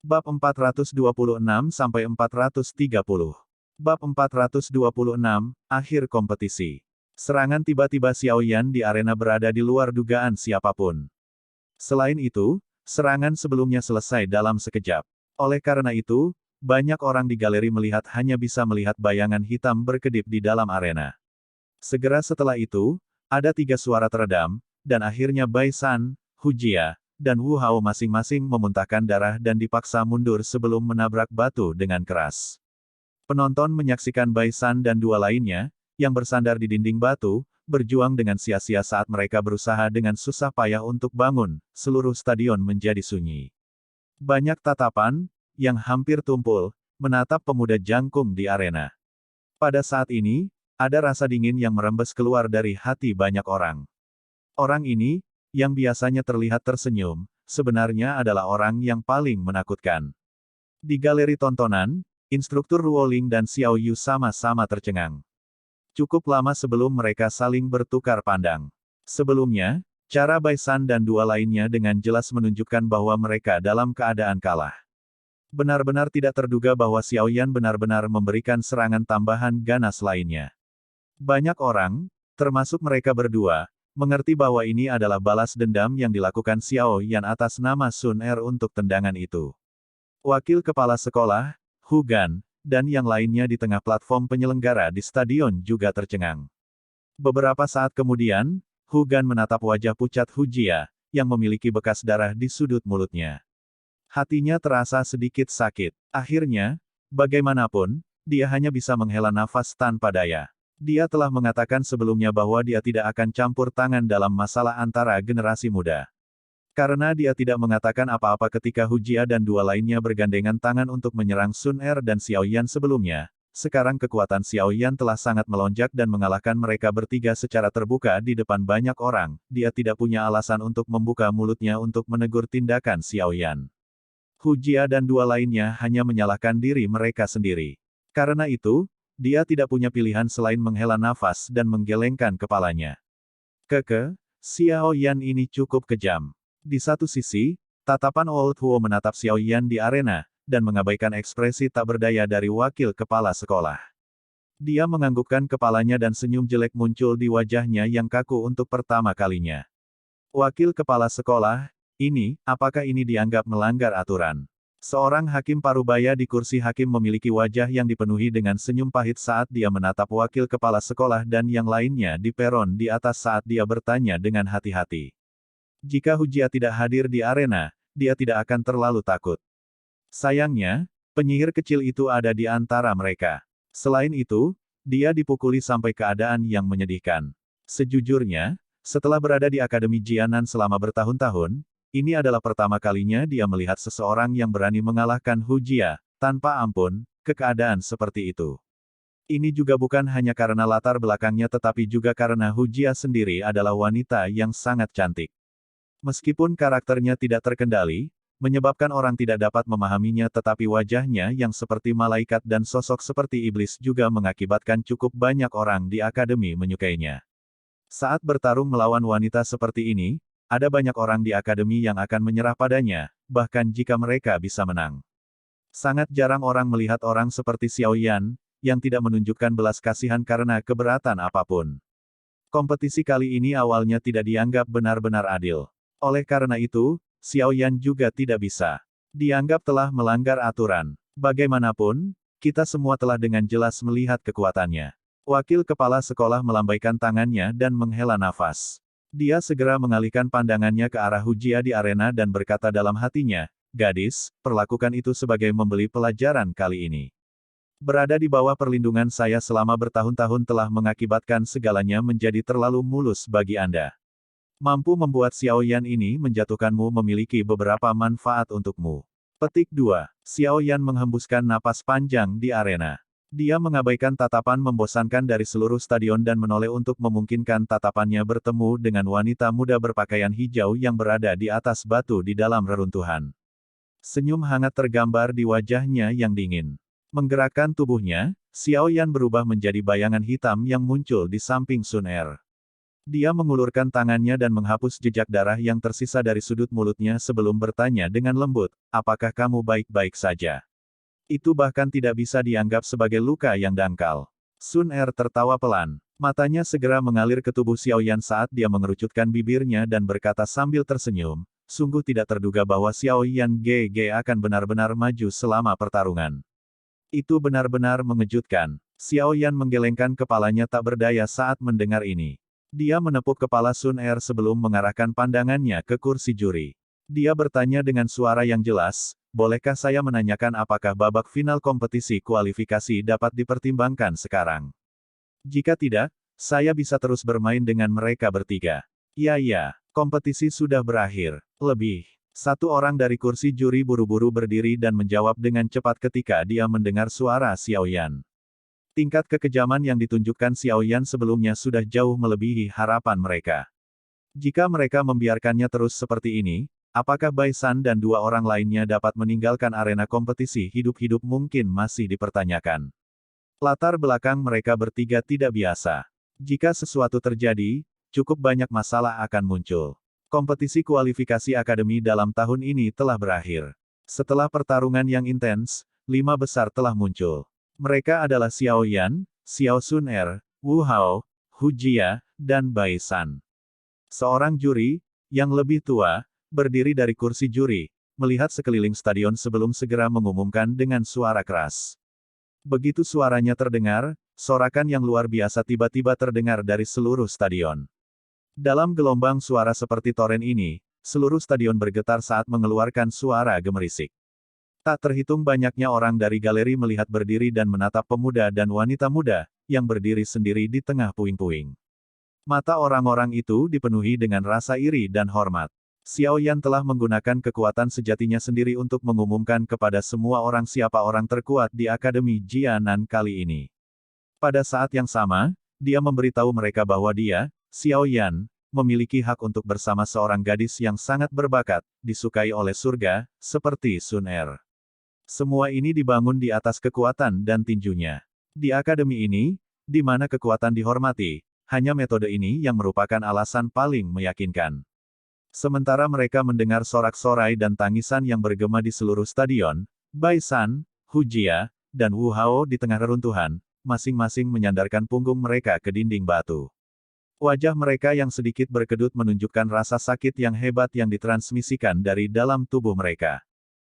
Bab 426-430. Bab 426, Akhir Kompetisi. Serangan tiba-tiba Xiao Yan di arena berada di luar dugaan siapapun. Selain itu, serangan sebelumnya selesai dalam sekejap. Oleh karena itu, banyak orang di galeri melihat hanya bisa melihat bayangan hitam berkedip di dalam arena. Segera setelah itu, ada 3 suara teredam, dan akhirnya Bai San, Hu Jia, dan Wu Hao masing-masing memuntahkan darah dan dipaksa mundur sebelum menabrak batu dengan keras. Penonton menyaksikan Bai San dan 2 lainnya, yang bersandar di dinding batu, berjuang dengan sia-sia saat mereka berusaha dengan susah payah untuk bangun, seluruh stadion menjadi sunyi. Banyak tatapan, yang hampir tumpul, menatap pemuda jangkung di arena. Pada saat ini, ada rasa dingin yang merembes keluar dari hati banyak orang. Orang ini, yang biasanya terlihat tersenyum, sebenarnya adalah orang yang paling menakutkan. Di galeri tontonan, instruktur Ruoling dan Xiao Yu sama-sama tercengang. Cukup lama sebelum mereka saling bertukar pandang. Sebelumnya, cara Bai San dan 2 lainnya dengan jelas menunjukkan bahwa mereka dalam keadaan kalah. Benar-benar tidak terduga bahwa Xiao Yan benar-benar memberikan serangan tambahan ganas lainnya. Banyak orang, termasuk mereka berdua, mengerti bahwa ini adalah balas dendam yang dilakukan Xiao Yan atas nama Sun Er untuk tendangan itu. Wakil kepala sekolah, Hu Gan, dan yang lainnya di tengah platform penyelenggara di stadion juga tercengang. Beberapa saat kemudian, Hu Gan menatap wajah pucat Hu Jia, yang memiliki bekas darah di sudut mulutnya. Hatinya terasa sedikit sakit. Akhirnya, bagaimanapun, dia hanya bisa menghela nafas tanpa daya. Dia telah mengatakan sebelumnya bahwa dia tidak akan campur tangan dalam masalah antara generasi muda. Karena dia tidak mengatakan apa-apa ketika Hu Jia dan 2 lainnya bergandengan tangan untuk menyerang Sun Er dan Xiao Yan sebelumnya, sekarang kekuatan Xiao Yan telah sangat melonjak dan mengalahkan mereka bertiga secara terbuka di depan banyak orang, dia tidak punya alasan untuk membuka mulutnya untuk menegur tindakan Xiao Yan. Hu Jia dan 2 lainnya hanya menyalahkan diri mereka sendiri. Karena itu, dia tidak punya pilihan selain menghela nafas dan menggelengkan kepalanya. Xiao Yan ini cukup kejam. Di satu sisi, tatapan Old Huo menatap Xiao Yan di arena, dan mengabaikan ekspresi tak berdaya dari wakil kepala sekolah. Dia menganggukkan kepalanya dan senyum jelek muncul di wajahnya yang kaku untuk pertama kalinya. Wakil kepala sekolah, apakah ini dianggap melanggar aturan? Seorang hakim parubaya di kursi hakim memiliki wajah yang dipenuhi dengan senyum pahit saat dia menatap wakil kepala sekolah dan yang lainnya di peron di atas saat dia bertanya dengan hati-hati. Jika Hu Jia tidak hadir di arena, dia tidak akan terlalu takut. Sayangnya, penyihir kecil itu ada di antara mereka. Selain itu, dia dipukuli sampai keadaan yang menyedihkan. Sejujurnya, setelah berada di Akademi Jianan selama bertahun-tahun, ini adalah pertama kalinya dia melihat seseorang yang berani mengalahkan Hu Jia, tanpa ampun, ke keadaan seperti itu. Ini juga bukan hanya karena latar belakangnya tetapi juga karena Hu Jia sendiri adalah wanita yang sangat cantik. Meskipun karakternya tidak terkendali, menyebabkan orang tidak dapat memahaminya tetapi wajahnya yang seperti malaikat dan sosok seperti iblis juga mengakibatkan cukup banyak orang di akademi menyukainya. Saat bertarung melawan wanita seperti ini, ada banyak orang di akademi yang akan menyerah padanya, bahkan jika mereka bisa menang. Sangat jarang orang melihat orang seperti Xiao Yan, yang tidak menunjukkan belas kasihan karena keberatan apapun. Kompetisi kali ini awalnya tidak dianggap benar-benar adil. Oleh karena itu, Xiao Yan juga tidak bisa dianggap telah melanggar aturan. Bagaimanapun, kita semua telah dengan jelas melihat kekuatannya. Wakil kepala sekolah melambaikan tangannya dan menghela nafas. Dia segera mengalihkan pandangannya ke arah Hu Jia di arena dan berkata dalam hatinya, "Gadis, perlakukan itu sebagai membeli pelajaran kali ini. Berada di bawah perlindungan saya selama bertahun-tahun telah mengakibatkan segalanya menjadi terlalu mulus bagi Anda. Mampu membuat Xiao Yan ini menjatuhkanmu memiliki beberapa manfaat untukmu." Petik 2. Xiao Yan menghembuskan napas panjang di arena. Dia mengabaikan tatapan membosankan dari seluruh stadion dan menoleh untuk memungkinkan tatapannya bertemu dengan wanita muda berpakaian hijau yang berada di atas batu di dalam reruntuhan. Senyum hangat tergambar di wajahnya yang dingin. Menggerakkan tubuhnya, Xiao Yan berubah menjadi bayangan hitam yang muncul di samping Sun Er. Dia mengulurkan tangannya dan menghapus jejak darah yang tersisa dari sudut mulutnya sebelum bertanya dengan lembut, apakah kamu baik-baik saja? Itu bahkan tidak bisa dianggap sebagai luka yang dangkal. Sun Er tertawa pelan. Matanya segera mengalir ke tubuh Xiaoyan saat dia mengerucutkan bibirnya dan berkata sambil tersenyum, sungguh tidak terduga bahwa Xiaoyan GG akan benar-benar maju selama pertarungan. Itu benar-benar mengejutkan. Xiaoyan menggelengkan kepalanya tak berdaya saat mendengar ini. Dia menepuk kepala Sun Er sebelum mengarahkan pandangannya ke kursi juri. Dia bertanya dengan suara yang jelas, bolehkah saya menanyakan apakah babak final kompetisi kualifikasi dapat dipertimbangkan sekarang? Jika tidak, saya bisa terus bermain dengan mereka bertiga. Ya, kompetisi sudah berakhir. Lebih. Satu orang dari kursi juri buru-buru berdiri dan menjawab dengan cepat ketika dia mendengar suara Xiaoyan. Tingkat kekejaman yang ditunjukkan Xiaoyan sebelumnya sudah jauh melebihi harapan mereka. Jika mereka membiarkannya terus seperti ini, apakah Bai San dan dua orang lainnya dapat meninggalkan arena kompetisi hidup-hidup mungkin masih dipertanyakan. Latar belakang mereka bertiga tidak biasa. Jika sesuatu terjadi, cukup banyak masalah akan muncul. Kompetisi kualifikasi akademi dalam tahun ini telah berakhir. Setelah pertarungan yang intens, 5 besar telah muncul. Mereka adalah Xiao Yan, Xiao Sun Er, Wu Hao, Hu Jia, dan Bai San. Seorang juri, yang lebih tua, berdiri dari kursi juri, melihat sekeliling stadion sebelum segera mengumumkan dengan suara keras. Begitu suaranya terdengar, sorakan yang luar biasa tiba-tiba terdengar dari seluruh stadion. Dalam gelombang suara seperti toren ini, seluruh stadion bergetar saat mengeluarkan suara gemerisik. Tak terhitung banyaknya orang dari galeri melihat berdiri dan menatap pemuda dan wanita muda, yang berdiri sendiri di tengah puing-puing. Mata orang-orang itu dipenuhi dengan rasa iri dan hormat. Xiaoyan telah menggunakan kekuatan sejatinya sendiri untuk mengumumkan kepada semua orang siapa orang terkuat di Akademi Jianan kali ini. Pada saat yang sama, dia memberitahu mereka bahwa dia, Xiaoyan, memiliki hak untuk bersama seorang gadis yang sangat berbakat, disukai oleh surga, seperti Sun Er. Semua ini dibangun di atas kekuatan dan tinjunya. Di akademi ini, di mana kekuatan dihormati, hanya metode ini yang merupakan alasan paling meyakinkan. Sementara mereka mendengar sorak-sorai dan tangisan yang bergema di seluruh stadion, Bai San, Hu Jia, dan Wu Hao di tengah reruntuhan, masing-masing menyandarkan punggung mereka ke dinding batu. Wajah mereka yang sedikit berkedut menunjukkan rasa sakit yang hebat yang ditransmisikan dari dalam tubuh mereka.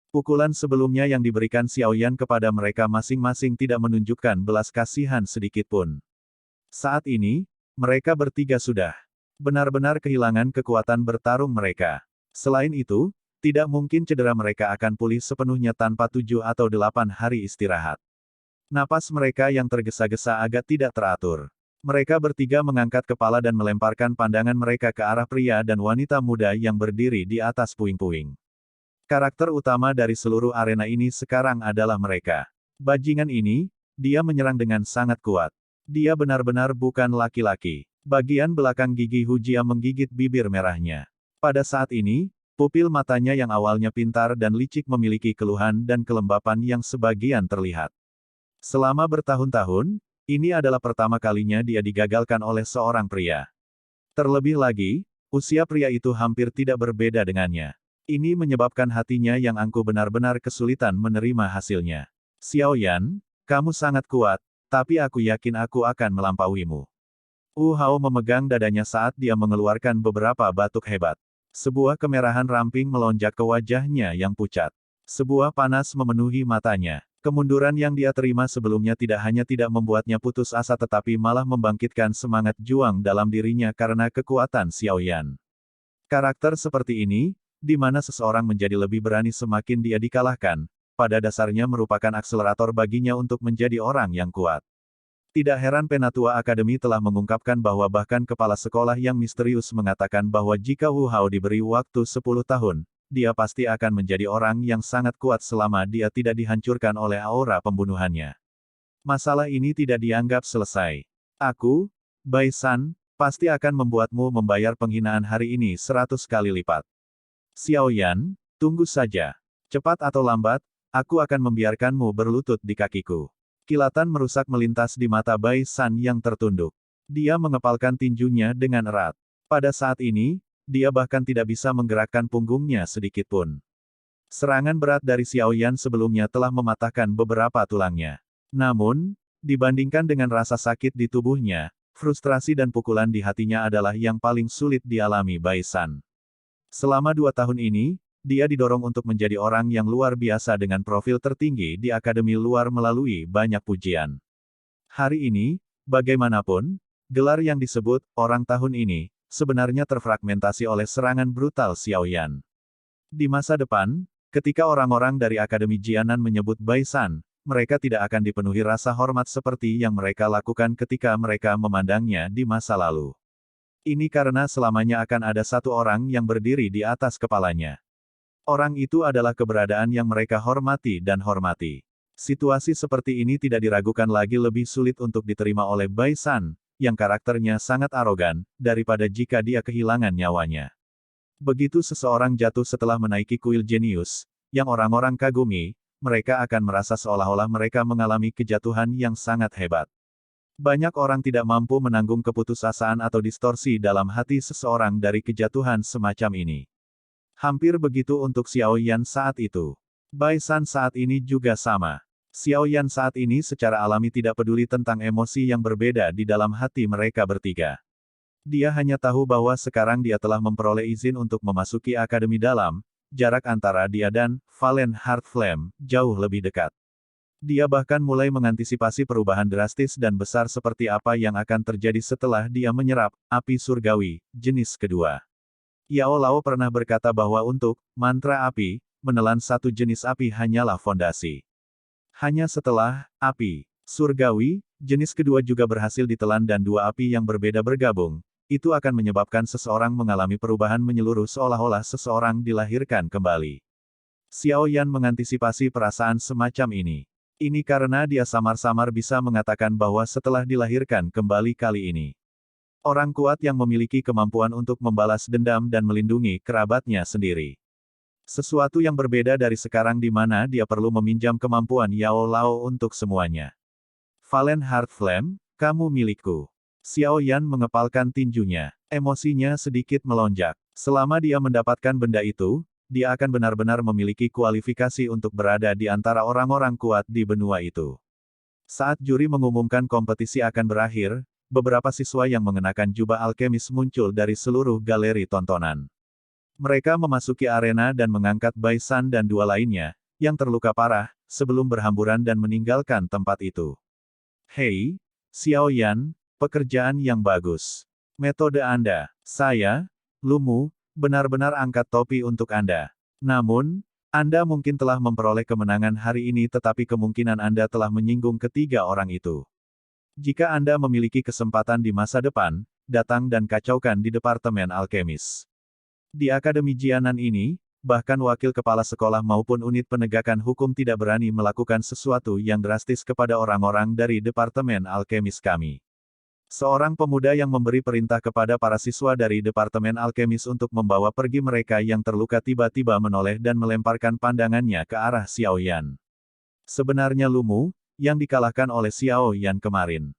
Pukulan sebelumnya yang diberikan Xiaoyan kepada mereka masing-masing tidak menunjukkan belas kasihan sedikitpun. Saat ini, mereka bertiga sudah benar-benar kehilangan kekuatan bertarung mereka. Selain itu, tidak mungkin cedera mereka akan pulih sepenuhnya tanpa 7 atau 8 hari istirahat. Napas mereka yang tergesa-gesa agak tidak teratur. Mereka bertiga mengangkat kepala dan melemparkan pandangan mereka ke arah pria dan wanita muda yang berdiri di atas puing-puing. Karakter utama dari seluruh arena ini sekarang adalah mereka. Bajingan ini, dia menyerang dengan sangat kuat. Dia benar-benar bukan laki-laki. Bagian belakang gigi Hu Jia menggigit bibir merahnya. Pada saat ini, pupil matanya yang awalnya pintar dan licik memiliki keluhan dan kelembapan yang sebagian terlihat. Selama bertahun-tahun, ini adalah pertama kalinya dia digagalkan oleh seorang pria. Terlebih lagi, usia pria itu hampir tidak berbeda dengannya. Ini menyebabkan hatinya yang angkuh benar-benar kesulitan menerima hasilnya. Xiaoyan, kamu sangat kuat, tapi aku yakin aku akan melampauimu. Wu Hao memegang dadanya saat dia mengeluarkan beberapa batuk hebat. Sebuah kemerahan ramping melonjak ke wajahnya yang pucat. Sebuah panas memenuhi matanya. Kemunduran yang dia terima sebelumnya tidak hanya tidak membuatnya putus asa tetapi malah membangkitkan semangat juang dalam dirinya karena kekuatan Xiaoyan. Karakter seperti ini, di mana seseorang menjadi lebih berani semakin dia dikalahkan, pada dasarnya merupakan akselerator baginya untuk menjadi orang yang kuat. Tidak heran Penatua Akademi telah mengungkapkan bahwa bahkan kepala sekolah yang misterius mengatakan bahwa jika Wu Hao diberi waktu 10 tahun, dia pasti akan menjadi orang yang sangat kuat selama dia tidak dihancurkan oleh aura pembunuhannya. Masalah ini tidak dianggap selesai. Aku, Bai San, pasti akan membuatmu membayar penghinaan hari ini 100 kali lipat. Xiaoyan, tunggu saja. Cepat atau lambat, aku akan membiarkanmu berlutut di kakiku. Kilatan merusak melintas di mata Bai San yang tertunduk. Dia mengepalkan tinjunya dengan erat. Pada saat ini, dia bahkan tidak bisa menggerakkan punggungnya sedikit pun. Serangan berat dari Xiao Yan sebelumnya telah mematahkan beberapa tulangnya. Namun, dibandingkan dengan rasa sakit di tubuhnya, frustrasi dan pukulan di hatinya adalah yang paling sulit dialami Bai San. Selama 2 tahun ini, dia didorong untuk menjadi orang yang luar biasa dengan profil tertinggi di Akademi Luar melalui banyak pujian. Hari ini, bagaimanapun, gelar yang disebut orang tahun ini sebenarnya terfragmentasi oleh serangan brutal Xiao Yan. Di masa depan, ketika orang-orang dari Akademi Jianan menyebut Bai San, mereka tidak akan dipenuhi rasa hormat seperti yang mereka lakukan ketika mereka memandangnya di masa lalu. Ini karena selamanya akan ada satu orang yang berdiri di atas kepalanya. Orang itu adalah keberadaan yang mereka hormati dan hormati. Situasi seperti ini tidak diragukan lagi lebih sulit untuk diterima oleh Bai San, yang karakternya sangat arogan, daripada jika dia kehilangan nyawanya. Begitu seseorang jatuh setelah menaiki kuil jenius, yang orang-orang kagumi, mereka akan merasa seolah-olah mereka mengalami kejatuhan yang sangat hebat. Banyak orang tidak mampu menanggung keputusasaan atau distorsi dalam hati seseorang dari kejatuhan semacam ini. Hampir begitu untuk Xiao Yan saat itu. Bai San saat ini juga sama. Xiao Yan saat ini secara alami tidak peduli tentang emosi yang berbeda di dalam hati mereka bertiga. Dia hanya tahu bahwa sekarang dia telah memperoleh izin untuk memasuki Akademi Dalam, jarak antara dia dan Valen Heart Flame jauh lebih dekat. Dia bahkan mulai mengantisipasi perubahan drastis dan besar seperti apa yang akan terjadi setelah dia menyerap api surgawi, jenis kedua. Yao Lao pernah berkata bahwa untuk mantra api, menelan satu jenis api hanyalah fondasi. Hanya setelah api surgawi, jenis kedua juga berhasil ditelan dan dua api yang berbeda bergabung, itu akan menyebabkan seseorang mengalami perubahan menyeluruh seolah-olah seseorang dilahirkan kembali. Xiao Yan mengantisipasi perasaan semacam ini. Ini karena dia samar-samar bisa mengatakan bahwa setelah dilahirkan kembali kali ini, orang kuat yang memiliki kemampuan untuk membalas dendam dan melindungi kerabatnya sendiri. Sesuatu yang berbeda dari sekarang di mana dia perlu meminjam kemampuan Yao Lao untuk semuanya. Valen Heart Flame, kamu milikku. Xiao Yan mengepalkan tinjunya. Emosinya sedikit melonjak. Selama dia mendapatkan benda itu, dia akan benar-benar memiliki kualifikasi untuk berada di antara orang-orang kuat di benua itu. Saat juri mengumumkan kompetisi akan berakhir, beberapa siswa yang mengenakan jubah alkemis muncul dari seluruh galeri tontonan. Mereka memasuki arena dan mengangkat Bai San dan dua lainnya, yang terluka parah, sebelum berhamburan dan meninggalkan tempat itu. Hei, Xiao Yan, pekerjaan yang bagus. Metode Anda, saya, Lumu, benar-benar angkat topi untuk Anda. Namun, Anda mungkin telah memperoleh kemenangan hari ini tetapi kemungkinan Anda telah menyinggung ketiga orang itu. Jika Anda memiliki kesempatan di masa depan, datang dan kacaukan di Departemen Alkemis. Di Akademi Jianan ini, bahkan wakil kepala sekolah maupun unit penegakan hukum tidak berani melakukan sesuatu yang drastis kepada orang-orang dari Departemen Alkemis kami. Seorang pemuda yang memberi perintah kepada para siswa dari Departemen Alkemis untuk membawa pergi mereka yang terluka tiba-tiba menoleh dan melemparkan pandangannya ke arah Xiao Yan. Sebenarnya Lumu, yang dikalahkan oleh Xiao Yan kemarin.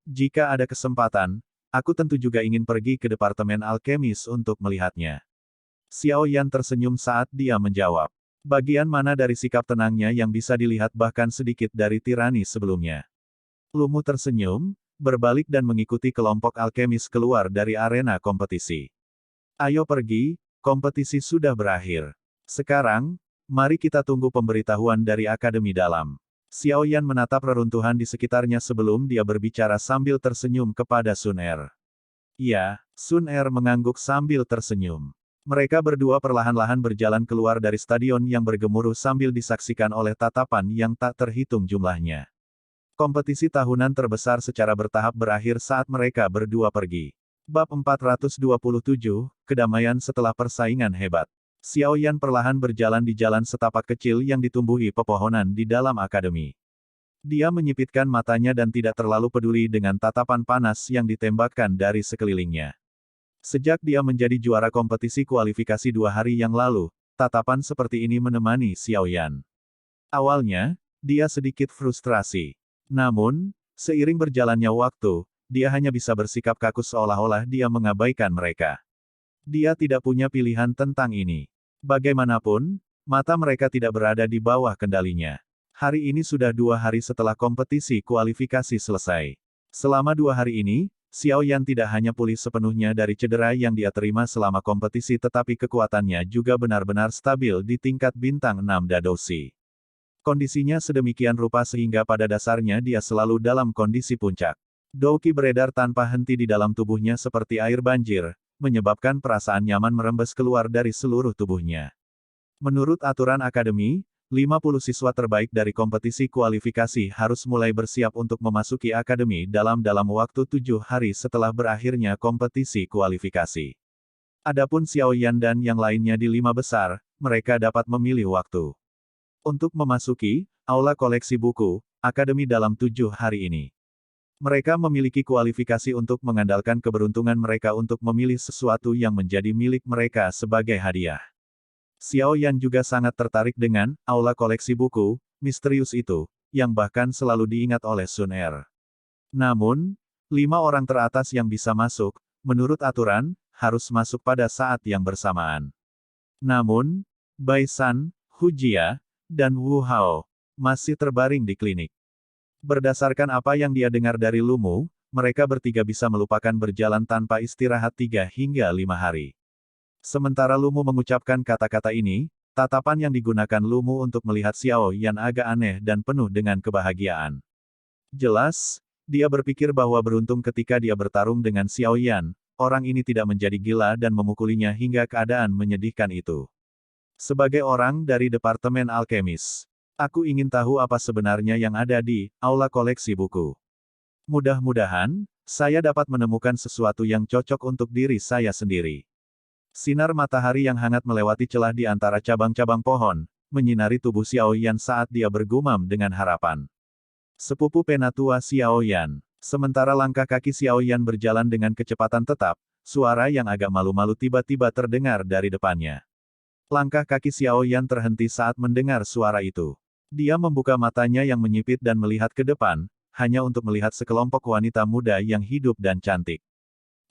Jika ada kesempatan, aku tentu juga ingin pergi ke Departemen Alkemis untuk melihatnya. Xiao Yan tersenyum saat dia menjawab. Bagian mana dari sikap tenangnya yang bisa dilihat bahkan sedikit dari tirani sebelumnya. Lumu tersenyum, berbalik dan mengikuti kelompok alkemis keluar dari arena kompetisi. Ayo pergi, kompetisi sudah berakhir. Sekarang, mari kita tunggu pemberitahuan dari Akademi Dalam. Xiao Yan menatap reruntuhan di sekitarnya sebelum dia berbicara sambil tersenyum kepada Sun Er. Ya, Sun Er mengangguk sambil tersenyum. Mereka berdua perlahan-lahan berjalan keluar dari stadion yang bergemuruh sambil disaksikan oleh tatapan yang tak terhitung jumlahnya. Kompetisi tahunan terbesar secara bertahap berakhir saat mereka berdua pergi. Bab 427, Kedamaian setelah persaingan hebat. Xiao Yan perlahan berjalan di jalan setapak kecil yang ditumbuhi pepohonan di dalam akademi. Dia menyipitkan matanya dan tidak terlalu peduli dengan tatapan panas yang ditembakkan dari sekelilingnya. Sejak dia menjadi juara kompetisi kualifikasi 2 hari yang lalu, tatapan seperti ini menemani Xiao Yan. Awalnya, dia sedikit frustrasi. Namun, seiring berjalannya waktu, dia hanya bisa bersikap kaku seolah-olah dia mengabaikan mereka. Dia tidak punya pilihan tentang ini. Bagaimanapun, mata mereka tidak berada di bawah kendalinya. Hari ini sudah 2 hari setelah kompetisi kualifikasi selesai. Selama 2 hari ini, Xiao Yan tidak hanya pulih sepenuhnya dari cedera yang dia terima selama kompetisi tetapi kekuatannya juga benar-benar stabil di tingkat bintang 6 Dadoshi. Kondisinya sedemikian rupa sehingga pada dasarnya dia selalu dalam kondisi puncak. Douqi beredar tanpa henti di dalam tubuhnya seperti air banjir, menyebabkan perasaan nyaman merembes keluar dari seluruh tubuhnya. Menurut aturan akademi, 50 siswa terbaik dari kompetisi kualifikasi harus mulai bersiap untuk memasuki akademi dalam waktu 7 hari setelah berakhirnya kompetisi kualifikasi. Adapun Xiao Yan dan yang lainnya di 5 besar, mereka dapat memilih waktu untuk memasuki aula koleksi buku akademi dalam 7 hari ini. Mereka memiliki kualifikasi untuk mengandalkan keberuntungan mereka untuk memilih sesuatu yang menjadi milik mereka sebagai hadiah. Xiao Yan juga sangat tertarik dengan aula koleksi buku misterius itu, yang bahkan selalu diingat oleh Sun Er. Namun, 5 orang teratas yang bisa masuk, menurut aturan, harus masuk pada saat yang bersamaan. Namun, Bai San, Hu Jia, dan Wu Hao masih terbaring di klinik. Berdasarkan apa yang dia dengar dari Lumu, mereka bertiga bisa melupakan berjalan tanpa istirahat 3 hingga 5 hari. Sementara Lumu mengucapkan kata-kata ini, tatapan yang digunakan Lumu untuk melihat Xiao Yan agak aneh dan penuh dengan kebahagiaan. Jelas, dia berpikir bahwa beruntung ketika dia bertarung dengan Xiao Yan, orang ini tidak menjadi gila dan memukulinya hingga keadaan menyedihkan itu. Sebagai orang dari Departemen Alkemis, aku ingin tahu apa sebenarnya yang ada di aula koleksi buku. Mudah-mudahan, saya dapat menemukan sesuatu yang cocok untuk diri saya sendiri. Sinar matahari yang hangat melewati celah di antara cabang-cabang pohon, menyinari tubuh Xiao Yan saat dia bergumam dengan harapan. Sepupu penatua Xiao Yan. Sementara langkah kaki Xiao Yan berjalan dengan kecepatan tetap, suara yang agak malu-malu tiba-tiba terdengar dari depannya. Langkah kaki Xiao Yan terhenti saat mendengar suara itu. Dia membuka matanya yang menyipit dan melihat ke depan, hanya untuk melihat sekelompok wanita muda yang hidup dan cantik.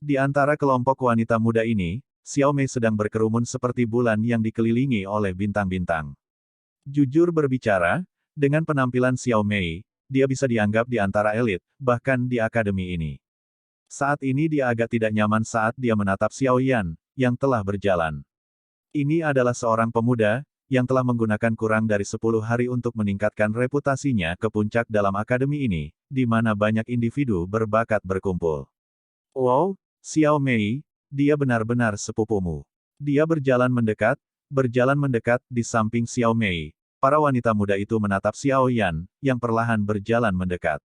Di antara kelompok wanita muda ini, Xiao Mei sedang berkerumun seperti bulan yang dikelilingi oleh bintang-bintang. Jujur berbicara, dengan penampilan Xiao Mei, dia bisa dianggap di antara elit, bahkan di akademi ini. Saat ini dia agak tidak nyaman saat dia menatap Xiao Yan, yang telah berjalan. Ini adalah seorang pemuda, yang telah menggunakan kurang dari 10 hari untuk meningkatkan reputasinya ke puncak dalam akademi ini, di mana banyak individu berbakat berkumpul. Wow, Xiao Mei, dia benar-benar sepupumu. Dia berjalan mendekat di samping Xiao Mei. Para wanita muda itu menatap Xiao Yan, yang perlahan berjalan mendekat.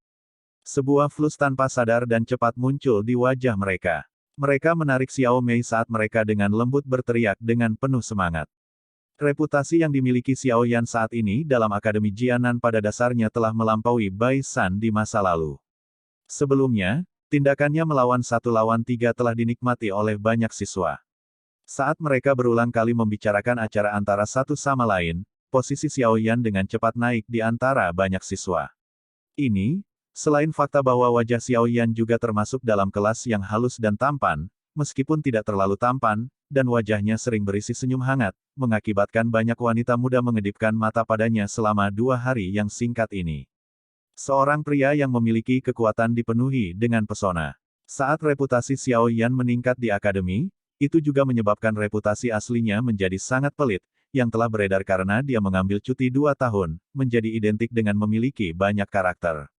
Sebuah flus tanpa sadar dan cepat muncul di wajah mereka. Mereka menarik Xiao Mei saat mereka dengan lembut berteriak dengan penuh semangat. Reputasi yang dimiliki Xiao Yan saat ini dalam Akademi Jianan pada dasarnya telah melampaui Bai San di masa lalu. Sebelumnya, tindakannya melawan 1 lawan 3 telah dinikmati oleh banyak siswa. Saat mereka berulang kali membicarakan acara antara satu sama lain, posisi Xiao Yan dengan cepat naik di antara banyak siswa. Ini, selain fakta bahwa wajah Xiao Yan juga termasuk dalam kelas yang halus dan tampan, meskipun tidak terlalu tampan, dan wajahnya sering berisi senyum hangat, mengakibatkan banyak wanita muda mengedipkan mata padanya selama 2 hari yang singkat ini. Seorang pria yang memiliki kekuatan dipenuhi dengan pesona. Saat reputasi Xiao Yan meningkat di akademi, itu juga menyebabkan reputasi aslinya menjadi sangat pelit, yang telah beredar karena dia mengambil cuti 2 tahun, menjadi identik dengan memiliki banyak karakter.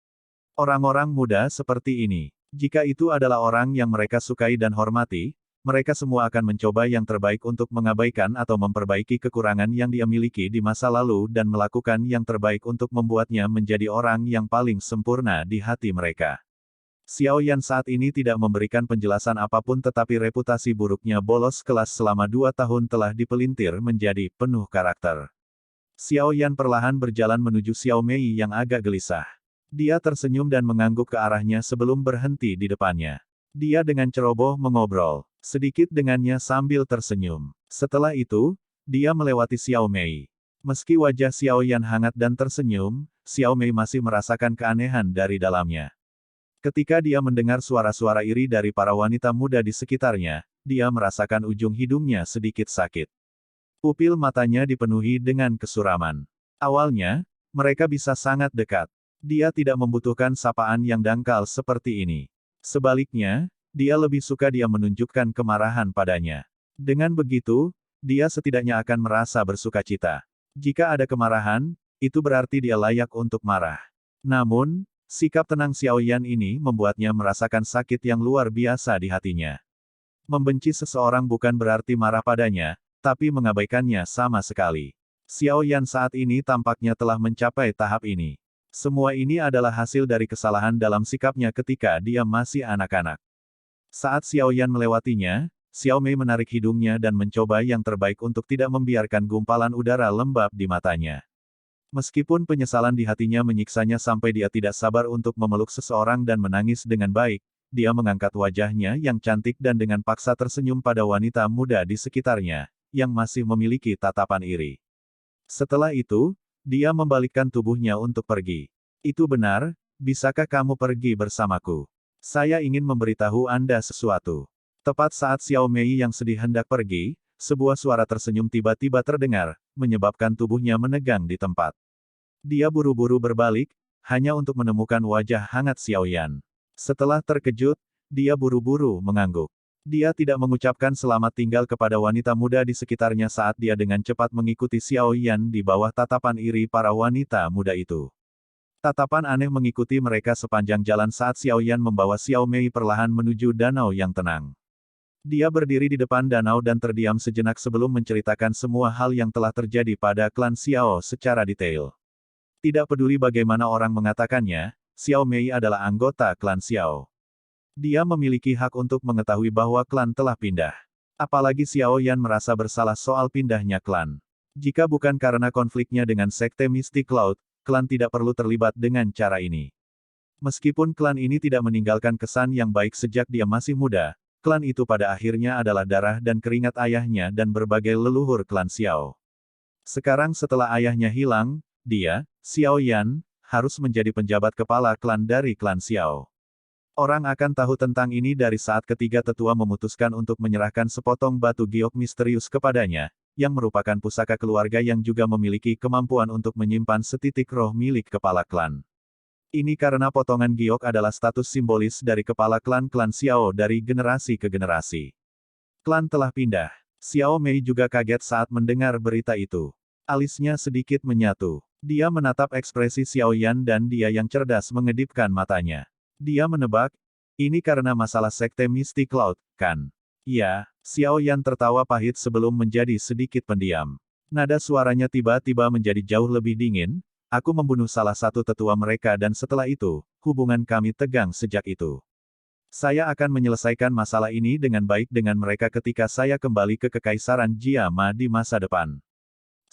Orang-orang muda seperti ini, jika itu adalah orang yang mereka sukai dan hormati, mereka semua akan mencoba yang terbaik untuk mengabaikan atau memperbaiki kekurangan yang dia miliki di masa lalu dan melakukan yang terbaik untuk membuatnya menjadi orang yang paling sempurna di hati mereka. Xiao Yan saat ini tidak memberikan penjelasan apapun tetapi reputasi buruknya bolos kelas selama 2 tahun telah dipelintir menjadi penuh karakter. Xiao Yan perlahan berjalan menuju Xiao Mei yang agak gelisah. Dia tersenyum dan mengangguk ke arahnya sebelum berhenti di depannya. Dia dengan ceroboh mengobrol sedikit dengannya sambil tersenyum. Setelah itu, dia melewati Xiao Mei. Meski wajah Xiao Yan hangat dan tersenyum, Xiao Mei masih merasakan keanehan dari dalamnya. Ketika dia mendengar suara-suara iri dari para wanita muda di sekitarnya, dia merasakan ujung hidungnya sedikit sakit. Pupil matanya dipenuhi dengan kesuraman. Awalnya, mereka bisa sangat dekat. Dia tidak membutuhkan sapaan yang dangkal seperti ini. Sebaliknya, dia lebih suka dia menunjukkan kemarahan padanya. Dengan begitu, dia setidaknya akan merasa bersukacita. Jika ada kemarahan, itu berarti dia layak untuk marah. Namun, sikap tenang Xiao Yan ini membuatnya merasakan sakit yang luar biasa di hatinya. Membenci seseorang bukan berarti marah padanya, tapi mengabaikannya sama sekali. Xiao Yan saat ini tampaknya telah mencapai tahap ini. Semua ini adalah hasil dari kesalahan dalam sikapnya ketika dia masih anak-anak. Saat Xiao Yan melewatinya, Xiao Mei menarik hidungnya dan mencoba yang terbaik untuk tidak membiarkan gumpalan udara lembab di matanya. Meskipun penyesalan di hatinya menyiksanya sampai dia tidak sabar untuk memeluk seseorang dan menangis dengan baik, dia mengangkat wajahnya yang cantik dan dengan paksa tersenyum pada wanita muda di sekitarnya, yang masih memiliki tatapan iri. Setelah itu, dia membalikkan tubuhnya untuk pergi. Itu benar, bisakah kamu pergi bersamaku? Saya ingin memberitahu Anda sesuatu. Tepat saat Xiao Mei yang sedih hendak pergi, sebuah suara tersenyum tiba-tiba terdengar, menyebabkan tubuhnya menegang di tempat. Dia buru-buru berbalik, hanya untuk menemukan wajah hangat Xiao Yan. Setelah terkejut, dia buru-buru mengangguk. Dia tidak mengucapkan selamat tinggal kepada wanita muda di sekitarnya saat dia dengan cepat mengikuti Xiao Yan di bawah tatapan iri para wanita muda itu. Tatapan aneh mengikuti mereka sepanjang jalan saat Xiao Yan membawa Xiao Mei perlahan menuju danau yang tenang. Dia berdiri di depan danau dan terdiam sejenak sebelum menceritakan semua hal yang telah terjadi pada klan Xiao secara detail. Tidak peduli bagaimana orang mengatakannya, Xiao Mei adalah anggota klan Xiao. Dia memiliki hak untuk mengetahui bahwa klan telah pindah. Apalagi Xiao Yan merasa bersalah soal pindahnya klan. Jika bukan karena konfliknya dengan Sekte Mystic Cloud, klan tidak perlu terlibat dengan cara ini. Meskipun klan ini tidak meninggalkan kesan yang baik sejak dia masih muda, klan itu pada akhirnya adalah darah dan keringat ayahnya dan berbagai leluhur klan Xiao. Sekarang setelah ayahnya hilang, dia, Xiao Yan, harus menjadi penjabat kepala klan dari klan Xiao. Orang akan tahu tentang ini dari saat ketiga tetua memutuskan untuk menyerahkan sepotong batu giok misterius kepadanya, yang merupakan pusaka keluarga yang juga memiliki kemampuan untuk menyimpan setitik roh milik kepala klan. Ini karena potongan giok adalah status simbolis dari kepala klan-klan Xiao dari generasi ke generasi. Klan telah pindah. Xiao Mei juga kaget saat mendengar berita itu. Alisnya sedikit menyatu. Dia menatap ekspresi Xiao Yan dan dia yang cerdas mengedipkan matanya. Dia menebak, ini karena masalah Sekte Mystic Cloud, kan? Ya, Xiao Yan tertawa pahit sebelum menjadi sedikit pendiam. Nada suaranya tiba-tiba menjadi jauh lebih dingin, aku membunuh salah satu tetua mereka dan setelah itu, hubungan kami tegang sejak itu. Saya akan menyelesaikan masalah ini dengan baik dengan mereka ketika saya kembali ke Kekaisaran Jia Ma di masa depan.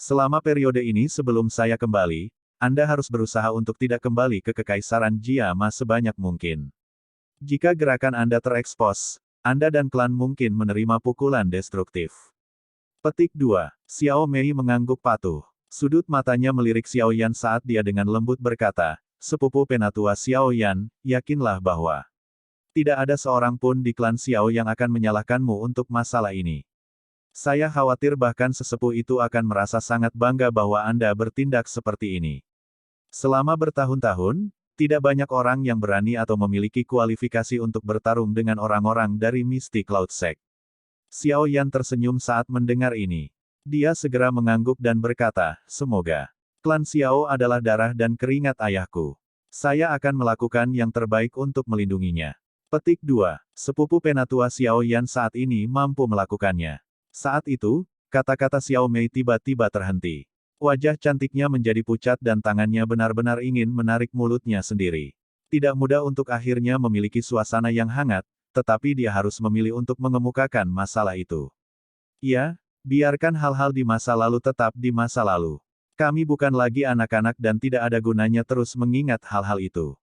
Selama periode ini sebelum saya kembali, Anda harus berusaha untuk tidak kembali ke Kekaisaran Jia Ma sebanyak mungkin. Jika gerakan Anda terekspos, Anda dan klan mungkin menerima pukulan destruktif. Petik 2. Xiao Mei mengangguk patuh. Sudut matanya melirik Xiao Yan saat dia dengan lembut berkata, sepupu penatua Xiao Yan, yakinlah bahwa tidak ada seorang pun di klan Xiao yang akan menyalahkanmu untuk masalah ini. Saya khawatir bahkan sesepuh itu akan merasa sangat bangga bahwa Anda bertindak seperti ini. Selama bertahun-tahun, tidak banyak orang yang berani atau memiliki kualifikasi untuk bertarung dengan orang-orang dari Mystic Cloud Sect. Xiao Yan tersenyum saat mendengar ini. Dia segera mengangguk dan berkata, semoga. Klan Xiao adalah darah dan keringat ayahku. Saya akan melakukan yang terbaik untuk melindunginya. Petik 2. Sepupu penatua Xiao Yan saat ini mampu melakukannya. Saat itu, kata-kata Xiao Mei tiba-tiba terhenti. Wajah cantiknya menjadi pucat dan tangannya benar-benar ingin menarik mulutnya sendiri. Tidak mudah untuk akhirnya memiliki suasana yang hangat, tetapi dia harus memilih untuk mengemukakan masalah itu. Ya, biarkan hal-hal di masa lalu tetap di masa lalu. Kami bukan lagi anak-anak dan tidak ada gunanya terus mengingat hal-hal itu.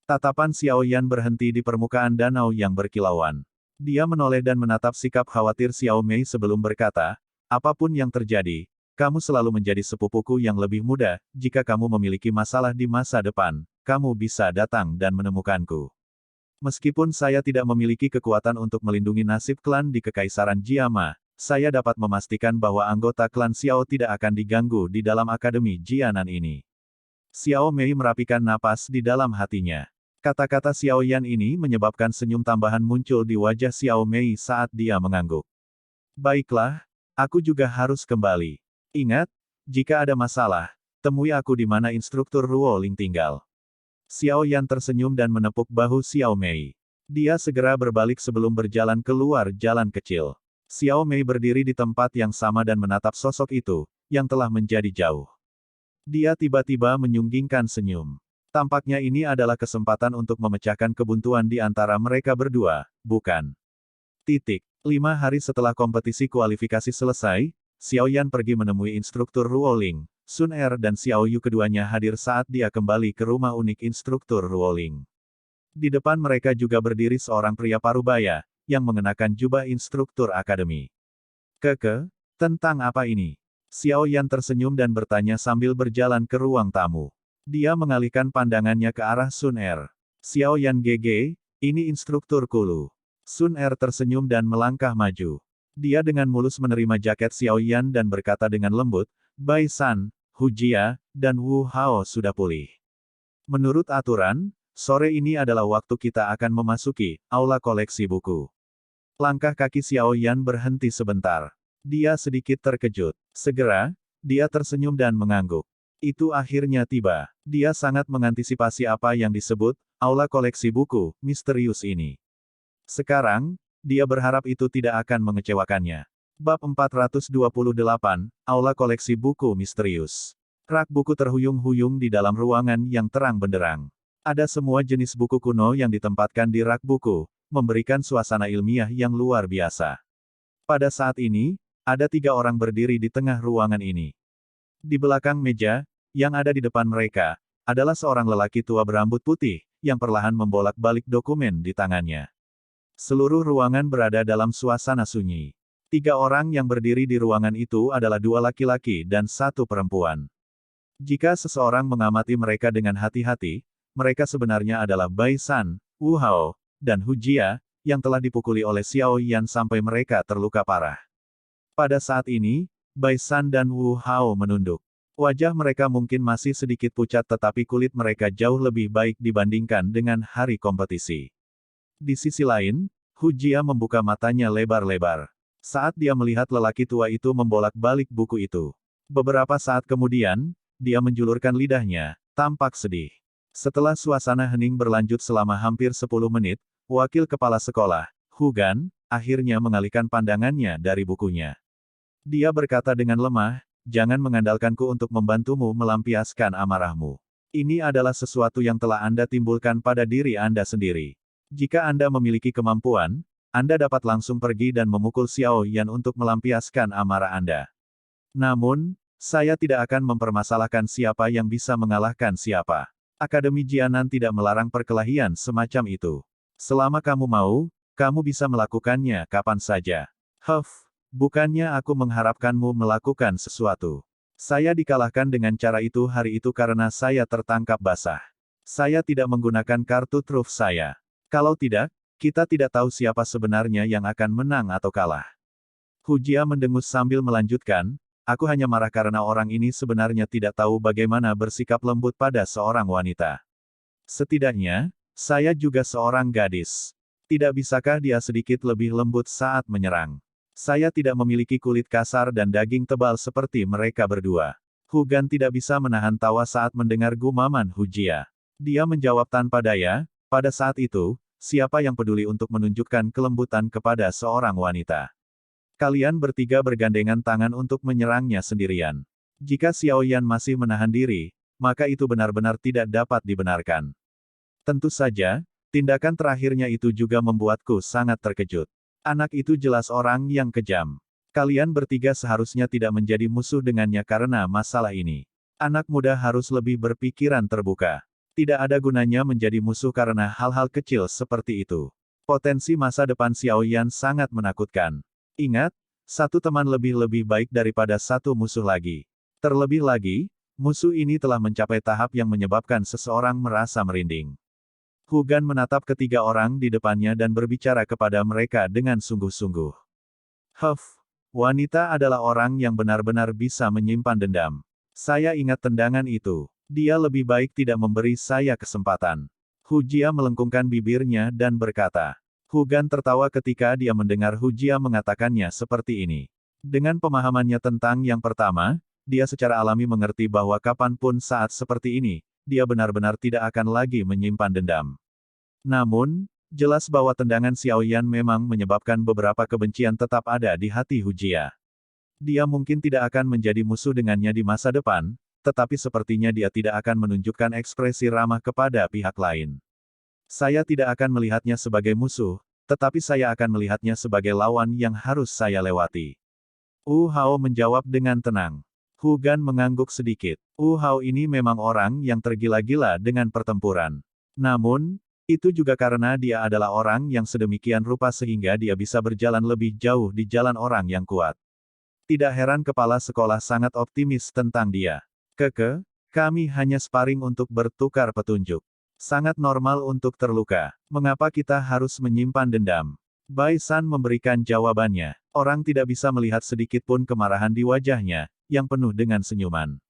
Tatapan Xiao Yan berhenti di permukaan danau yang berkilauan. Dia menoleh dan menatap sikap khawatir Xiao Mei sebelum berkata, apapun yang terjadi, kamu selalu menjadi sepupuku yang lebih muda, jika kamu memiliki masalah di masa depan, kamu bisa datang dan menemukanku. Meskipun saya tidak memiliki kekuatan untuk melindungi nasib klan di Kekaisaran Jiama, saya dapat memastikan bahwa anggota klan Xiao tidak akan diganggu di dalam Akademi Jianan ini. Xiao Mei merapikan napas di dalam hatinya. Kata-kata Xiao Yan ini menyebabkan senyum tambahan muncul di wajah Xiao Mei saat dia mengangguk. Baiklah, aku juga harus kembali. Ingat, jika ada masalah, temui aku di mana instruktur Ruo Ling tinggal. Xiao Yan tersenyum dan menepuk bahu Xiao Mei. Dia segera berbalik sebelum berjalan keluar jalan kecil. Xiao Mei berdiri di tempat yang sama dan menatap sosok itu, yang telah menjadi jauh. Dia tiba-tiba menyunggingkan senyum. Tampaknya ini adalah kesempatan untuk memecahkan kebuntuan di antara mereka berdua, bukan? 5 hari setelah kompetisi kualifikasi selesai, Xiao Yan pergi menemui instruktur Ruo Ling. Sun Er dan Xiao Yu keduanya hadir saat dia kembali ke rumah unik instruktur Ruo Ling. Di depan mereka juga berdiri seorang pria parubaya, yang mengenakan jubah instruktur akademi. Tentang apa ini? Xiao Yan tersenyum dan bertanya sambil berjalan ke ruang tamu. Dia mengalihkan pandangannya ke arah Sun Er. Xiao Yan GG, ini instruktur Kulu. Sun Er tersenyum dan melangkah maju. Dia dengan mulus menerima jaket Xiao Yan dan berkata dengan lembut, Bai San, Hu Jia, dan Wu Hao sudah pulih. Menurut aturan, sore ini adalah waktu kita akan memasuki aula koleksi buku. Langkah kaki Xiao Yan berhenti sebentar. Dia sedikit terkejut. Segera, dia tersenyum dan mengangguk. Itu akhirnya tiba. Dia sangat mengantisipasi apa yang disebut aula koleksi buku misterius ini. Sekarang, dia berharap itu tidak akan mengecewakannya. Bab 428, Aula Koleksi Buku Misterius. Rak buku terhuyung-huyung di dalam ruangan yang terang benderang. Ada semua jenis buku kuno yang ditempatkan di rak buku, memberikan suasana ilmiah yang luar biasa. Pada saat ini, ada 3 orang berdiri di tengah ruangan ini. Di belakang meja, yang ada di depan mereka, adalah seorang lelaki tua berambut putih, yang perlahan membolak-balik dokumen di tangannya. Seluruh ruangan berada dalam suasana sunyi. 3 orang yang berdiri di ruangan itu adalah 2 laki-laki dan 1 perempuan. Jika seseorang mengamati mereka dengan hati-hati, mereka sebenarnya adalah Bai San, Wu Hao, dan Hu Jia, yang telah dipukuli oleh Xiao Yan sampai mereka terluka parah. Pada saat ini, Bai San dan Wu Hao menunduk. Wajah mereka mungkin masih sedikit pucat tetapi kulit mereka jauh lebih baik dibandingkan dengan hari kompetisi. Di sisi lain, Hu Jia membuka matanya lebar-lebar. Saat dia melihat lelaki tua itu membolak-balik buku itu. Beberapa saat kemudian, dia menjulurkan lidahnya, tampak sedih. Setelah suasana hening berlanjut selama hampir 10 menit, wakil kepala sekolah, Hu Gan, akhirnya mengalihkan pandangannya dari bukunya. Dia berkata dengan lemah, jangan mengandalkanku untuk membantumu melampiaskan amarahmu. Ini adalah sesuatu yang telah Anda timbulkan pada diri Anda sendiri. Jika Anda memiliki kemampuan, Anda dapat langsung pergi dan memukul Xiao Yan untuk melampiaskan amarah Anda. Namun, saya tidak akan mempermasalahkan siapa yang bisa mengalahkan siapa. Akademi Jianan tidak melarang perkelahian semacam itu. Selama kamu mau, kamu bisa melakukannya kapan saja. Bukannya aku mengharapkanmu melakukan sesuatu. Saya dikalahkan dengan cara itu hari itu karena saya tertangkap basah. Saya tidak menggunakan kartu truf saya. Kalau tidak, kita tidak tahu siapa sebenarnya yang akan menang atau kalah. Hu Jia mendengus sambil melanjutkan, aku hanya marah karena orang ini sebenarnya tidak tahu bagaimana bersikap lembut pada seorang wanita. Setidaknya, saya juga seorang gadis. Tidak bisakah dia sedikit lebih lembut saat menyerang? Saya tidak memiliki kulit kasar dan daging tebal seperti mereka berdua. Hu Gan tidak bisa menahan tawa saat mendengar gumaman Hu Jia. Dia menjawab tanpa daya, pada saat itu, siapa yang peduli untuk menunjukkan kelembutan kepada seorang wanita? Kalian bertiga bergandengan tangan untuk menyerangnya sendirian. Jika Xiao Yan masih menahan diri, maka itu benar-benar tidak dapat dibenarkan. Tentu saja, tindakan terakhirnya itu juga membuatku sangat terkejut. Anak itu jelas orang yang kejam. Kalian bertiga seharusnya tidak menjadi musuh dengannya karena masalah ini. Anak muda harus lebih berpikiran terbuka. Tidak ada gunanya menjadi musuh karena hal-hal kecil seperti itu. Potensi masa depan Xiao Yan sangat menakutkan. Ingat, satu teman lebih baik daripada satu musuh lagi. Terlebih lagi, musuh ini telah mencapai tahap yang menyebabkan seseorang merasa merinding. Hu Gan menatap ketiga orang di depannya dan berbicara kepada mereka dengan sungguh-sungguh. Wanita adalah orang yang benar-benar bisa menyimpan dendam. Saya ingat tendangan itu. Dia lebih baik tidak memberi saya kesempatan. Hu Jia melengkungkan bibirnya dan berkata. Hu Gan tertawa ketika dia mendengar Hu Jia mengatakannya seperti ini. Dengan pemahamannya tentang yang pertama, dia secara alami mengerti bahwa kapanpun saat seperti ini, dia benar-benar tidak akan lagi menyimpan dendam. Namun, jelas bahwa tendangan Xiao Yan memang menyebabkan beberapa kebencian tetap ada di hati Hu Jia. Dia mungkin tidak akan menjadi musuh dengannya di masa depan, tetapi sepertinya dia tidak akan menunjukkan ekspresi ramah kepada pihak lain. Saya tidak akan melihatnya sebagai musuh, tetapi saya akan melihatnya sebagai lawan yang harus saya lewati. Wu Hao menjawab dengan tenang. Hu Gan mengangguk sedikit. Wu Hao ini memang orang yang tergila-gila dengan pertempuran. Namun, itu juga karena dia adalah orang yang sedemikian rupa sehingga dia bisa berjalan lebih jauh di jalan orang yang kuat. Tidak heran kepala sekolah sangat optimis tentang dia. Kami hanya sparring untuk bertukar petunjuk. Sangat normal untuk terluka. Mengapa kita harus menyimpan dendam? Bai San memberikan jawabannya. Orang tidak bisa melihat sedikit pun kemarahan di wajahnya, yang penuh dengan senyuman.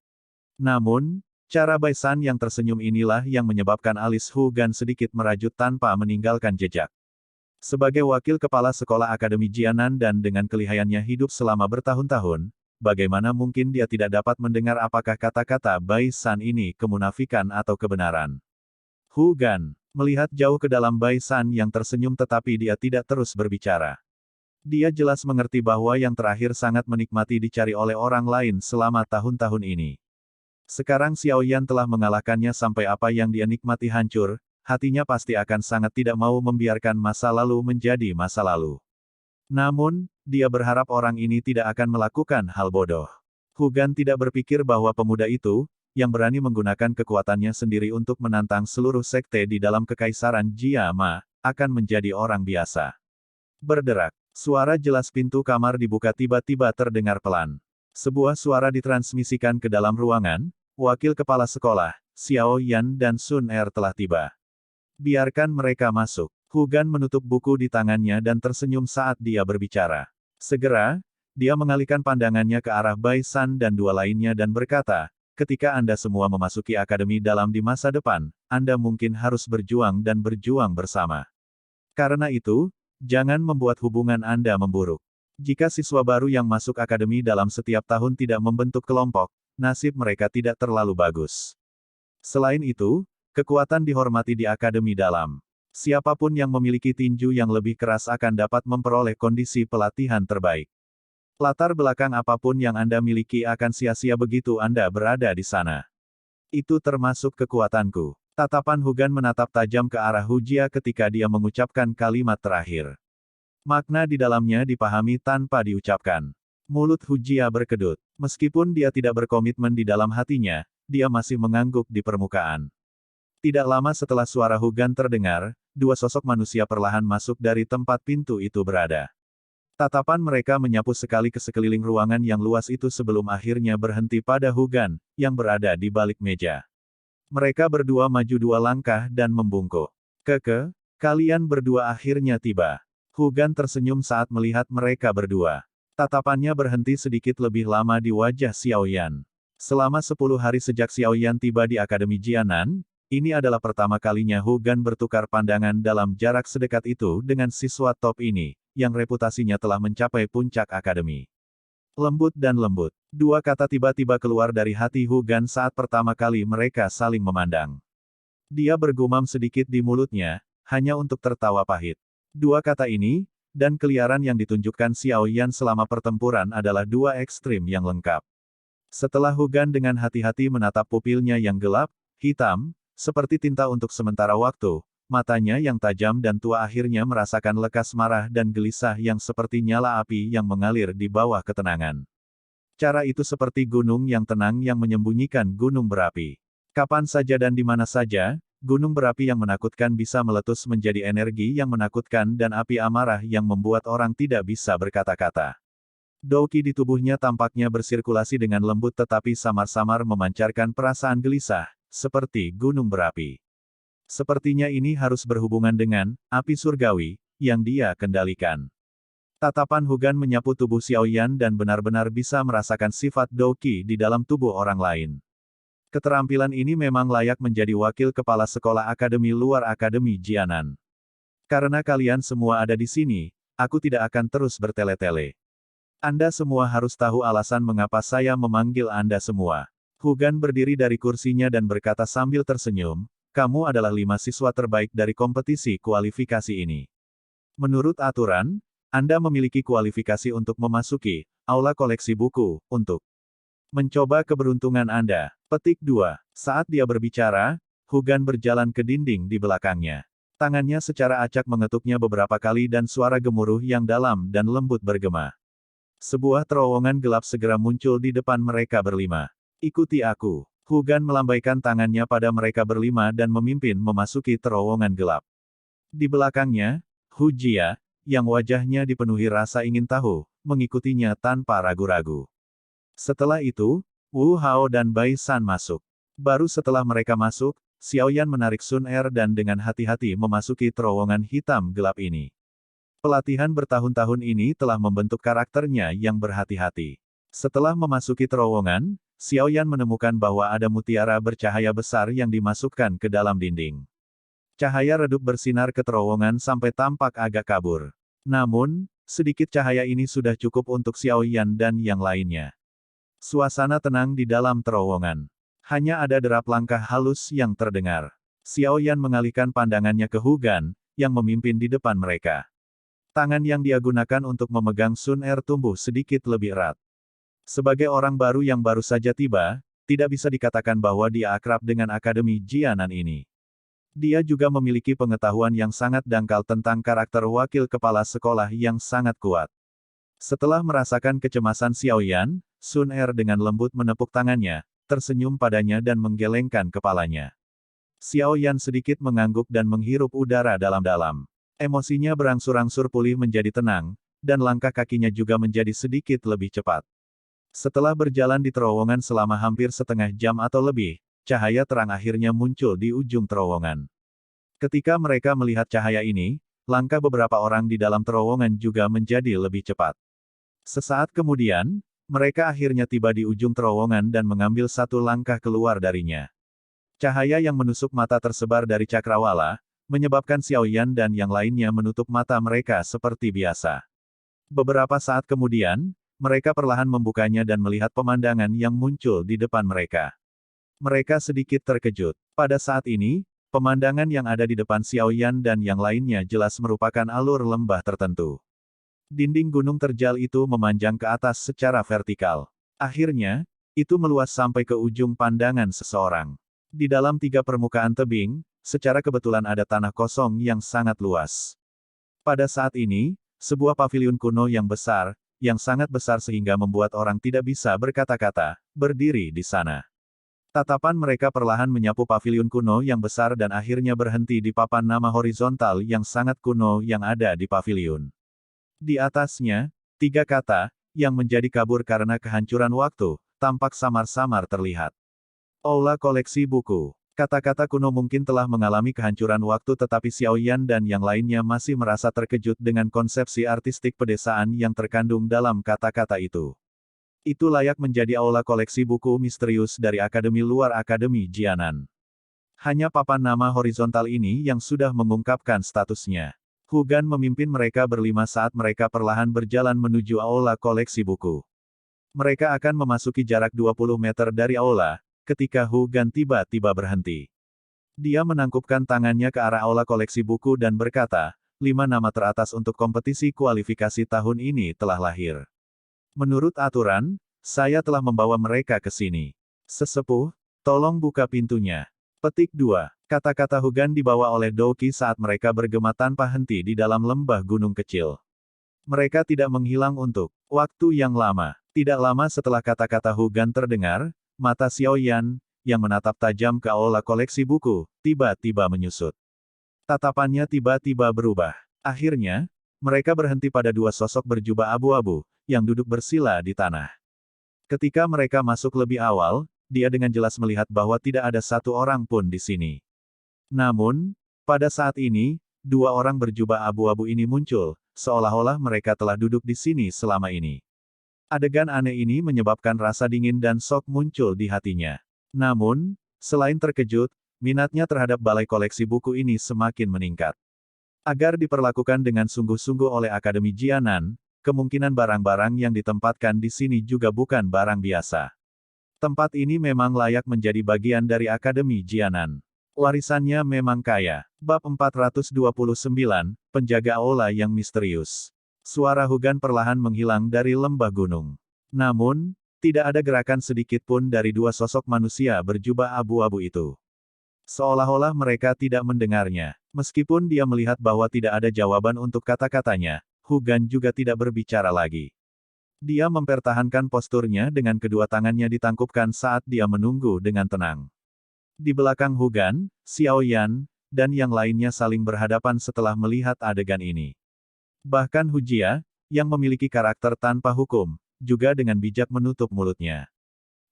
Namun, cara Bai San yang tersenyum inilah yang menyebabkan alis Hu Gan sedikit merajut tanpa meninggalkan jejak. Sebagai wakil kepala sekolah Akademi Jianan dan dengan kelihayannya hidup selama bertahun-tahun, bagaimana mungkin dia tidak dapat mendengar apakah kata-kata Bai San ini kemunafikan atau kebenaran. Hu Gan melihat jauh ke dalam Bai San yang tersenyum tetapi dia tidak terus berbicara. Dia jelas mengerti bahwa yang terakhir sangat menikmati dicari oleh orang lain selama tahun-tahun ini. Sekarang Xiao Yan telah mengalahkannya sampai apa yang dia nikmati hancur, hatinya pasti akan sangat tidak mau membiarkan masa lalu menjadi masa lalu. Namun, dia berharap orang ini tidak akan melakukan hal bodoh. Hu Gan tidak berpikir bahwa pemuda itu, yang berani menggunakan kekuatannya sendiri untuk menantang seluruh sekte di dalam kekaisaran Jia Ma, akan menjadi orang biasa. Berderak. Suara jelas pintu kamar dibuka tiba-tiba terdengar pelan. Sebuah suara ditransmisikan ke dalam ruangan, wakil kepala sekolah, Xiao Yan dan Sun Er telah tiba. Biarkan mereka masuk. Hu Gan menutup buku di tangannya dan tersenyum saat dia berbicara. Segera, dia mengalihkan pandangannya ke arah Bai San dan dua lainnya dan berkata, ketika Anda semua memasuki akademi dalam di masa depan, Anda mungkin harus berjuang dan berjuang bersama. Karena itu, jangan membuat hubungan Anda memburuk. Jika siswa baru yang masuk akademi dalam setiap tahun tidak membentuk kelompok, nasib mereka tidak terlalu bagus. Selain itu, kekuatan dihormati di akademi dalam. Siapapun yang memiliki tinju yang lebih keras akan dapat memperoleh kondisi pelatihan terbaik. Latar belakang apapun yang Anda miliki akan sia-sia begitu Anda berada di sana. Itu termasuk kekuatanku. Tatapan Hu Gan menatap tajam ke arah Hu Jia ketika dia mengucapkan kalimat terakhir. Makna di dalamnya dipahami tanpa diucapkan. Mulut Hu Jia berkedut. Meskipun dia tidak berkomitmen di dalam hatinya, dia masih mengangguk di permukaan. Tidak lama setelah suara Hu Gan terdengar, dua sosok manusia perlahan masuk dari tempat pintu itu berada. Tatapan mereka menyapu sekali ke sekeliling ruangan yang luas itu sebelum akhirnya berhenti pada Hu Gan, yang berada di balik meja. Mereka berdua maju dua langkah dan membungkuk. Kalian berdua akhirnya tiba. Hu Gan tersenyum saat melihat mereka berdua. Tatapannya berhenti sedikit lebih lama di wajah Xiao Yan. Selama 10 hari sejak Xiao Yan tiba di Akademi Jianan, ini adalah pertama kalinya Hu Gan bertukar pandangan dalam jarak sedekat itu dengan siswa top ini, yang reputasinya telah mencapai puncak akademi. Lembut dan lembut. Dua kata tiba-tiba keluar dari hati Hu Gan saat pertama kali mereka saling memandang. Dia bergumam sedikit di mulutnya, hanya untuk tertawa pahit. Dua kata ini, dan keliaran yang ditunjukkan Xiao Yan selama pertempuran adalah dua ekstrim yang lengkap. Setelah Hu Gan dengan hati-hati menatap pupilnya yang gelap, hitam, seperti tinta untuk sementara waktu, matanya yang tajam dan tua akhirnya merasakan lekas marah dan gelisah yang seperti nyala api yang mengalir di bawah ketenangan. Cara itu seperti gunung yang tenang yang menyembunyikan gunung berapi. Kapan saja dan di mana saja, gunung berapi yang menakutkan bisa meletus menjadi energi yang menakutkan dan api amarah yang membuat orang tidak bisa berkata-kata. Douqi di tubuhnya tampaknya bersirkulasi dengan lembut tetapi samar-samar memancarkan perasaan gelisah, seperti gunung berapi. Sepertinya ini harus berhubungan dengan api surgawi yang dia kendalikan. Tatapan Hugan menyapu tubuh Xiaoyan dan benar-benar bisa merasakan sifat Douqi di dalam tubuh orang lain. Keterampilan ini memang layak menjadi wakil kepala sekolah akademi luar Akademi Jianan. Karena kalian semua ada di sini, aku tidak akan terus bertele-tele. Anda semua harus tahu alasan mengapa saya memanggil Anda semua. Hugan berdiri dari kursinya dan berkata sambil tersenyum, kamu adalah 5 siswa terbaik dari kompetisi kualifikasi ini. Menurut aturan, Anda memiliki kualifikasi untuk memasuki aula koleksi buku, untuk mencoba keberuntungan Anda. Petik 2. Saat dia berbicara, Hugan berjalan ke dinding di belakangnya. Tangannya secara acak mengetuknya beberapa kali dan suara gemuruh yang dalam dan lembut bergema. Sebuah terowongan gelap segera muncul di depan mereka berlima. Ikuti aku. Hugan melambaikan tangannya pada mereka berlima dan memimpin memasuki terowongan gelap. Di belakangnya, Hu Jia, yang wajahnya dipenuhi rasa ingin tahu, mengikutinya tanpa ragu-ragu. Setelah itu, Wu Hao dan Bai San masuk. Baru setelah mereka masuk, Xiaoyan menarik Sun Er dan dengan hati-hati memasuki terowongan hitam gelap ini. Pelatihan bertahun-tahun ini telah membentuk karakternya yang berhati-hati. Setelah memasuki terowongan, Xiaoyan menemukan bahwa ada mutiara bercahaya besar yang dimasukkan ke dalam dinding. Cahaya redup bersinar ke terowongan sampai tampak agak kabur. Namun, sedikit cahaya ini sudah cukup untuk Xiaoyan dan yang lainnya. Suasana tenang di dalam terowongan. Hanya ada derap langkah halus yang terdengar. Xiaoyan mengalihkan pandangannya ke Hugan, yang memimpin di depan mereka. Tangan yang dia gunakan untuk memegang Sun Er tumbuh sedikit lebih erat. Sebagai orang baru yang baru saja tiba, tidak bisa dikatakan bahwa dia akrab dengan Akademi Jianan ini. Dia juga memiliki pengetahuan yang sangat dangkal tentang karakter wakil kepala sekolah yang sangat kuat. Setelah merasakan kecemasan Xiaoyan, Sun Er dengan lembut menepuk tangannya, tersenyum padanya dan menggelengkan kepalanya. Xiaoyan sedikit mengangguk dan menghirup udara dalam-dalam. Emosinya berangsur-angsur pulih menjadi tenang, dan langkah kakinya juga menjadi sedikit lebih cepat. Setelah berjalan di terowongan selama hampir setengah jam atau lebih, cahaya terang akhirnya muncul di ujung terowongan. Ketika mereka melihat cahaya ini, langkah beberapa orang di dalam terowongan juga menjadi lebih cepat. Sesaat kemudian, mereka akhirnya tiba di ujung terowongan dan mengambil satu langkah keluar darinya. Cahaya yang menusuk mata tersebar dari cakrawala, menyebabkan Xiaoyan dan yang lainnya menutup mata mereka seperti biasa. Beberapa saat kemudian, mereka perlahan membukanya dan melihat pemandangan yang muncul di depan mereka. Mereka sedikit terkejut. Pada saat ini, pemandangan yang ada di depan Xiaoyan dan yang lainnya jelas merupakan alur lembah tertentu. Dinding gunung terjal itu memanjang ke atas secara vertikal. Akhirnya, itu meluas sampai ke ujung pandangan seseorang. Di dalam 3 permukaan tebing, secara kebetulan ada tanah kosong yang sangat luas. Pada saat ini, sebuah paviliun kuno yang besar, yang sangat besar sehingga membuat orang tidak bisa berkata-kata, berdiri di sana. Tatapan mereka perlahan menyapu paviliun kuno yang besar dan akhirnya berhenti di papan nama horizontal yang sangat kuno yang ada di paviliun. Di atasnya, 3 kata, yang menjadi kabur karena kehancuran waktu, tampak samar-samar terlihat. Aula koleksi buku. Kata-kata kuno mungkin telah mengalami kehancuran waktu tetapi Xiaoyan dan yang lainnya masih merasa terkejut dengan konsepsi artistik pedesaan yang terkandung dalam kata-kata itu. Itu layak menjadi aula koleksi buku misterius dari Akademi Luar Akademi Jianan. Hanya papan nama horizontal ini yang sudah mengungkapkan statusnya. Hugan memimpin mereka berlima saat mereka perlahan berjalan menuju aula koleksi buku. Mereka akan memasuki jarak 20 meter dari aula, ketika Hugan tiba-tiba berhenti. Dia menangkupkan tangannya ke arah aula koleksi buku dan berkata, 5 nama teratas untuk kompetisi kualifikasi tahun ini telah lahir. Menurut aturan, saya telah membawa mereka ke sini. Sesepuh, tolong buka pintunya. Petik 2. Kata-kata Hugan dibawa oleh Douqi saat mereka bergema tanpa henti di dalam lembah gunung kecil. Mereka tidak menghilang untuk waktu yang lama. Tidak lama setelah kata-kata Hugan terdengar, mata Xiaoyan, yang menatap tajam ke aula koleksi buku, tiba-tiba menyusut. Tatapannya tiba-tiba berubah. Akhirnya, mereka berhenti pada 2 sosok berjubah abu-abu, yang duduk bersila di tanah. Ketika mereka masuk lebih awal, dia dengan jelas melihat bahwa tidak ada satu orang pun di sini. Namun, pada saat ini, dua orang berjubah abu-abu ini muncul, seolah-olah mereka telah duduk di sini selama ini. Adegan aneh ini menyebabkan rasa dingin dan shock muncul di hatinya. Namun, selain terkejut, minatnya terhadap balai koleksi buku ini semakin meningkat. Agar diperlakukan dengan sungguh-sungguh oleh Akademi Jianan, kemungkinan barang-barang yang ditempatkan di sini juga bukan barang biasa. Tempat ini memang layak menjadi bagian dari Akademi Jianan. Warisannya memang kaya. Bab 429, Penjaga Aula yang Misterius. Suara Hugan perlahan menghilang dari lembah gunung. Namun, tidak ada gerakan sedikit pun dari dua sosok manusia berjubah abu-abu itu. Seolah-olah mereka tidak mendengarnya. Meskipun dia melihat bahwa tidak ada jawaban untuk kata-katanya, Hugan juga tidak berbicara lagi. Dia mempertahankan posturnya dengan kedua tangannya ditangkupkan saat dia menunggu dengan tenang. Di belakang Hugan, Xiao Yan, dan yang lainnya saling berhadapan setelah melihat adegan ini. Bahkan Hujia, yang memiliki karakter tanpa hukum, juga dengan bijak menutup mulutnya.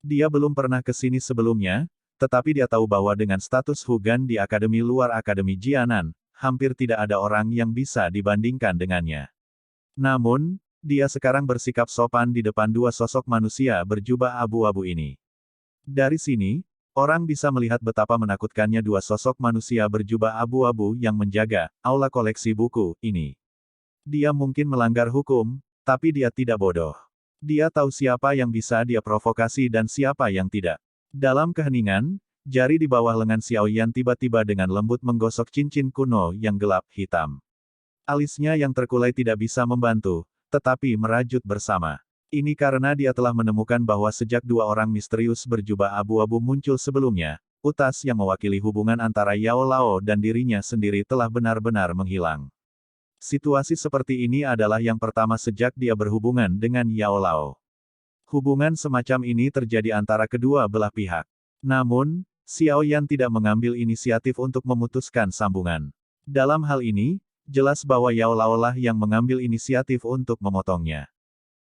Dia belum pernah ke sini sebelumnya, tetapi dia tahu bahwa dengan status Hugan di Akademi luar Akademi Jianan, hampir tidak ada orang yang bisa dibandingkan dengannya. Namun, dia sekarang bersikap sopan di depan dua sosok manusia berjubah abu-abu ini. Dari sini, orang bisa melihat betapa menakutkannya dua sosok manusia berjubah abu-abu yang menjaga aula koleksi buku ini. Dia mungkin melanggar hukum, tapi dia tidak bodoh. Dia tahu siapa yang bisa dia provokasi dan siapa yang tidak. Dalam keheningan, jari di bawah lengan Xiao Yan tiba-tiba dengan lembut menggosok cincin kuno yang gelap hitam. Alisnya yang terkulai tidak bisa membantu, tetapi merajut bersama. Ini karena dia telah menemukan bahwa sejak dua orang misterius berjubah abu-abu muncul sebelumnya, utas yang mewakili hubungan antara Yao Lao dan dirinya sendiri telah benar-benar menghilang. Situasi seperti ini adalah yang pertama sejak dia berhubungan dengan Yao Lao. Hubungan semacam ini terjadi antara kedua belah pihak. Namun, Xiao Yan tidak mengambil inisiatif untuk memutuskan sambungan. Dalam hal ini, jelas bahwa Yao Lao lah yang mengambil inisiatif untuk memotongnya.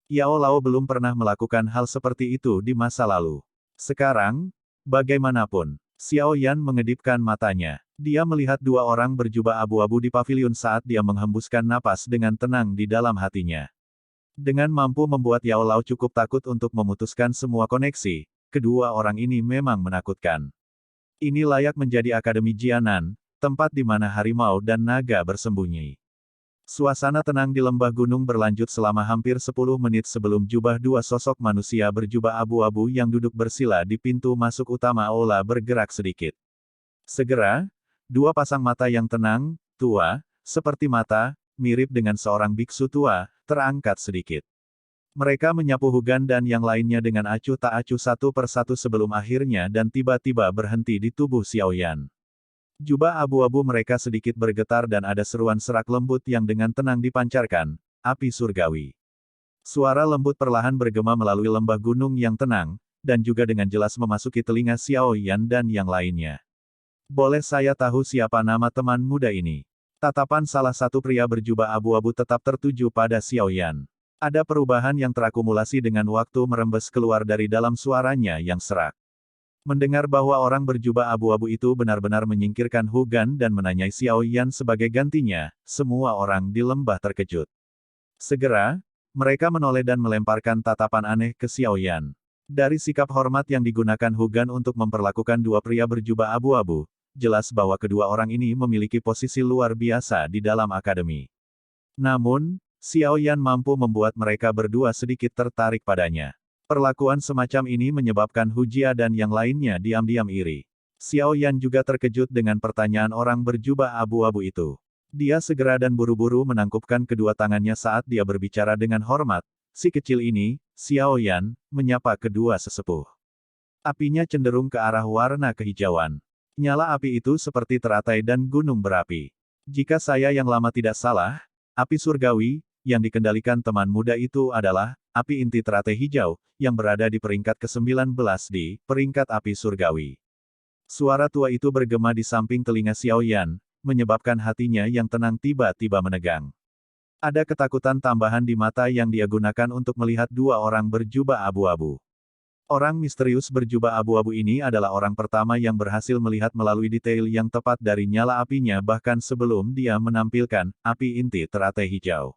Yao Lao belum pernah melakukan hal seperti itu di masa lalu. Sekarang, bagaimanapun, Xiao Yan mengedipkan matanya. Dia melihat dua orang berjubah abu-abu di paviliun saat dia menghembuskan napas dengan tenang di dalam hatinya. Dengan mampu membuat Yao Lao cukup takut untuk memutuskan semua koneksi, kedua orang ini memang menakutkan. Ini layak menjadi Akademi Jianan, tempat di mana harimau dan naga bersembunyi. Suasana tenang di lembah gunung berlanjut selama hampir 10 menit sebelum jubah dua sosok manusia berjubah abu-abu yang duduk bersila di pintu masuk utama aula bergerak sedikit. Segera, dua pasang mata yang tenang, tua, seperti mata, mirip dengan seorang biksu tua, terangkat sedikit. Mereka menyapu Hugan dan yang lainnya dengan acuh tak acuh satu persatu sebelum akhirnya dan tiba-tiba berhenti di tubuh Xiao Yan. Jubah abu-abu mereka sedikit bergetar dan ada seruan serak lembut yang dengan tenang dipancarkan, api surgawi. Suara lembut perlahan bergema melalui lembah gunung yang tenang, dan juga dengan jelas memasuki telinga Xiao Yan dan yang lainnya. Boleh saya tahu siapa nama teman muda ini? Tatapan salah satu pria berjubah abu-abu tetap tertuju pada Xiao Yan. Ada perubahan yang terakumulasi dengan waktu merembes keluar dari dalam suaranya yang serak. Mendengar bahwa orang berjubah abu-abu itu benar-benar menyingkirkan Hugan dan menanyai Xiao Yan sebagai gantinya, semua orang di lembah terkejut. Segera, mereka menoleh dan melemparkan tatapan aneh ke Xiao Yan. Dari sikap hormat yang digunakan Hugan untuk memperlakukan dua pria berjubah abu-abu, jelas bahwa kedua orang ini memiliki posisi luar biasa di dalam akademi. Namun, Xiao Yan mampu membuat mereka berdua sedikit tertarik padanya. Perlakuan semacam ini menyebabkan Hujia dan yang lainnya diam-diam iri. Xiao Yan juga terkejut dengan pertanyaan orang berjubah abu-abu itu. Dia segera dan buru-buru menangkupkan kedua tangannya saat dia berbicara dengan hormat. Si kecil ini, Xiao Yan, menyapa kedua sesepuh. Apinya cenderung ke arah warna kehijauan. Nyala api itu seperti teratai dan gunung berapi. Jika saya yang lama tidak salah, api surgawi, yang dikendalikan teman muda itu adalah, api inti teratai hijau, yang berada di peringkat ke-19 di, peringkat api surgawi. Suara tua itu bergema di samping telinga Xiao Yan, menyebabkan hatinya yang tenang tiba-tiba menegang. Ada ketakutan tambahan di mata yang dia gunakan untuk melihat dua orang berjubah abu-abu. Orang misterius berjubah abu-abu ini adalah orang pertama yang berhasil melihat melalui detail yang tepat dari nyala apinya bahkan sebelum dia menampilkan api inti teratai hijau.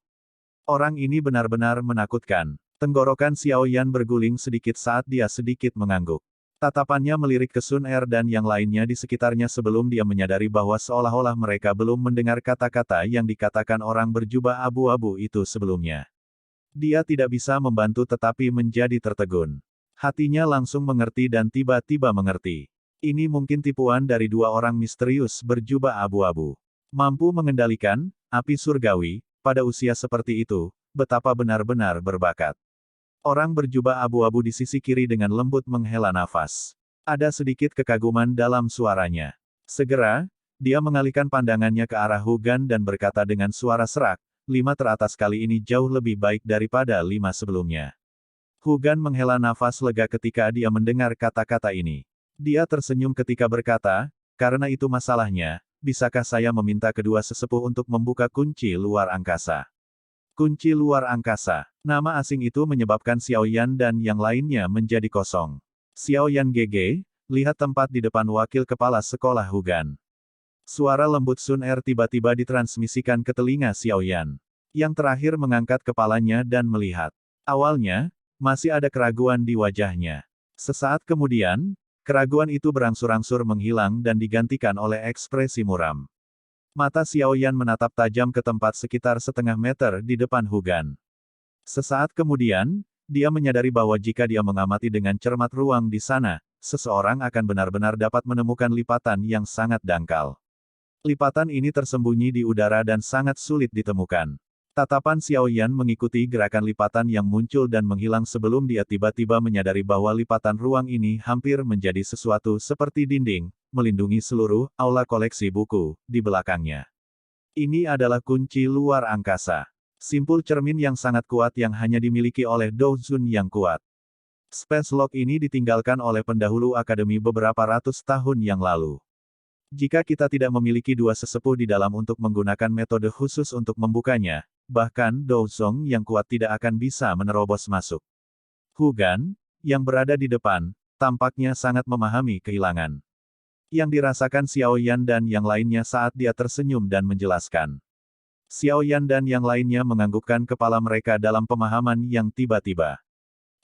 Orang ini benar-benar menakutkan. Tenggorokan Xiao Yan berguling sedikit saat dia sedikit mengangguk. Tatapannya melirik ke Sun Er dan yang lainnya di sekitarnya sebelum dia menyadari bahwa seolah-olah mereka belum mendengar kata-kata yang dikatakan orang berjubah abu-abu itu sebelumnya. Dia tidak bisa membantu tetapi menjadi tertegun. Hatinya langsung mengerti dan tiba-tiba mengerti. Ini mungkin tipuan dari dua orang misterius berjubah abu-abu. Mampu mengendalikan api surgawi, pada usia seperti itu, betapa benar-benar berbakat. Orang berjubah abu-abu di sisi kiri dengan lembut menghela nafas. Ada sedikit kekaguman dalam suaranya. Segera, dia mengalihkan pandangannya ke arah Hu Gan dan berkata dengan suara serak, 5 teratas kali ini jauh lebih baik daripada 5 sebelumnya. Hu Gan menghela nafas lega ketika dia mendengar kata-kata ini. Dia tersenyum ketika berkata, karena itu masalahnya, bisakah saya meminta kedua sesepuh untuk membuka kunci luar angkasa? Kunci luar angkasa. Nama asing itu menyebabkan Xiao Yan dan yang lainnya menjadi kosong. Xiao Yan GG, lihat tempat di depan wakil kepala sekolah Hu Gan. Suara lembut Sun Er tiba-tiba ditransmisikan ke telinga Xiao Yan. Yang terakhir mengangkat kepalanya dan melihat. Awalnya, masih ada keraguan di wajahnya. Sesaat kemudian, keraguan itu berangsur-angsur menghilang dan digantikan oleh ekspresi muram. Mata Xiao Yan menatap tajam ke tempat sekitar setengah meter di depan Hu Gan. Sesaat kemudian, dia menyadari bahwa jika dia mengamati dengan cermat ruang di sana, seseorang akan benar-benar dapat menemukan lipatan yang sangat dangkal. Lipatan ini tersembunyi di udara dan sangat sulit ditemukan. Tatapan Xiao Yan mengikuti gerakan lipatan yang muncul dan menghilang sebelum dia tiba-tiba menyadari bahwa lipatan ruang ini hampir menjadi sesuatu seperti dinding, melindungi seluruh aula koleksi buku di belakangnya. Ini adalah kunci luar angkasa. Simpul cermin yang sangat kuat yang hanya dimiliki oleh Dou Zun yang kuat. Space Lock ini ditinggalkan oleh pendahulu akademi beberapa ratus tahun yang lalu. Jika kita tidak memiliki dua sesepuh di dalam untuk menggunakan metode khusus untuk membukanya, bahkan Dou Zong yang kuat tidak akan bisa menerobos masuk. Hu Gan, yang berada di depan, tampaknya sangat memahami kehilangan yang dirasakan Xiao Yan dan yang lainnya saat dia tersenyum dan menjelaskan. Xiao Yan dan yang lainnya menganggukkan kepala mereka dalam pemahaman yang tiba-tiba.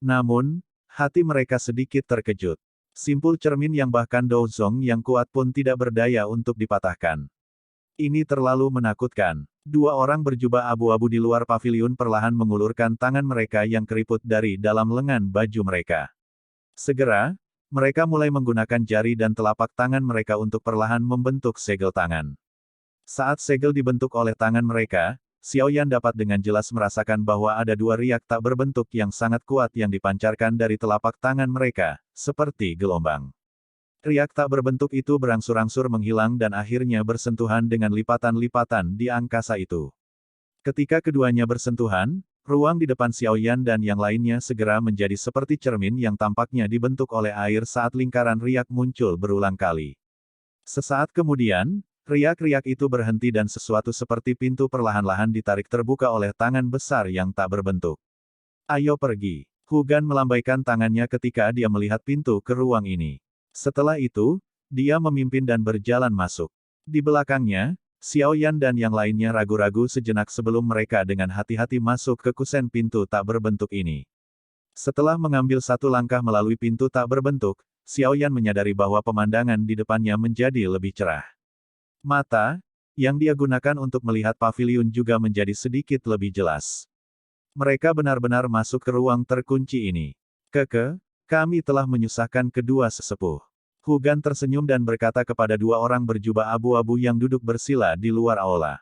Namun, hati mereka sedikit terkejut. Simpul cermin yang bahkan Dou Zong yang kuat pun tidak berdaya untuk dipatahkan. Ini terlalu menakutkan. Dua orang berjubah abu-abu di luar paviliun perlahan mengulurkan tangan mereka yang keriput dari dalam lengan baju mereka. Segera, mereka mulai menggunakan jari dan telapak tangan mereka untuk perlahan membentuk segel tangan. Saat segel dibentuk oleh tangan mereka, Xiao Yan dapat dengan jelas merasakan bahwa ada dua riak tak berbentuk yang sangat kuat yang dipancarkan dari telapak tangan mereka, seperti gelombang. Riak tak berbentuk itu berangsur-angsur menghilang dan akhirnya bersentuhan dengan lipatan-lipatan di angkasa itu. Ketika keduanya bersentuhan, ruang di depan Xiao Yan dan yang lainnya segera menjadi seperti cermin yang tampaknya dibentuk oleh air saat lingkaran riak muncul berulang kali. Sesaat kemudian, riak-riak itu berhenti dan sesuatu seperti pintu perlahan-lahan ditarik terbuka oleh tangan besar yang tak berbentuk. Ayo pergi. Hu Gan melambaikan tangannya ketika dia melihat pintu ke ruang ini. Setelah itu, dia memimpin dan berjalan masuk. Di belakangnya, Xiao Yan dan yang lainnya ragu-ragu sejenak sebelum mereka dengan hati-hati masuk ke kusen pintu tak berbentuk ini. Setelah mengambil satu langkah melalui pintu tak berbentuk, Xiao Yan menyadari bahwa pemandangan di depannya menjadi lebih cerah. Mata, yang dia gunakan untuk melihat paviliun juga menjadi sedikit lebih jelas. Mereka benar-benar masuk ke ruang terkunci ini. Kami telah menyusahkan kedua sesepuh. Hu Gan tersenyum dan berkata kepada dua orang berjubah abu-abu yang duduk bersila di luar aula.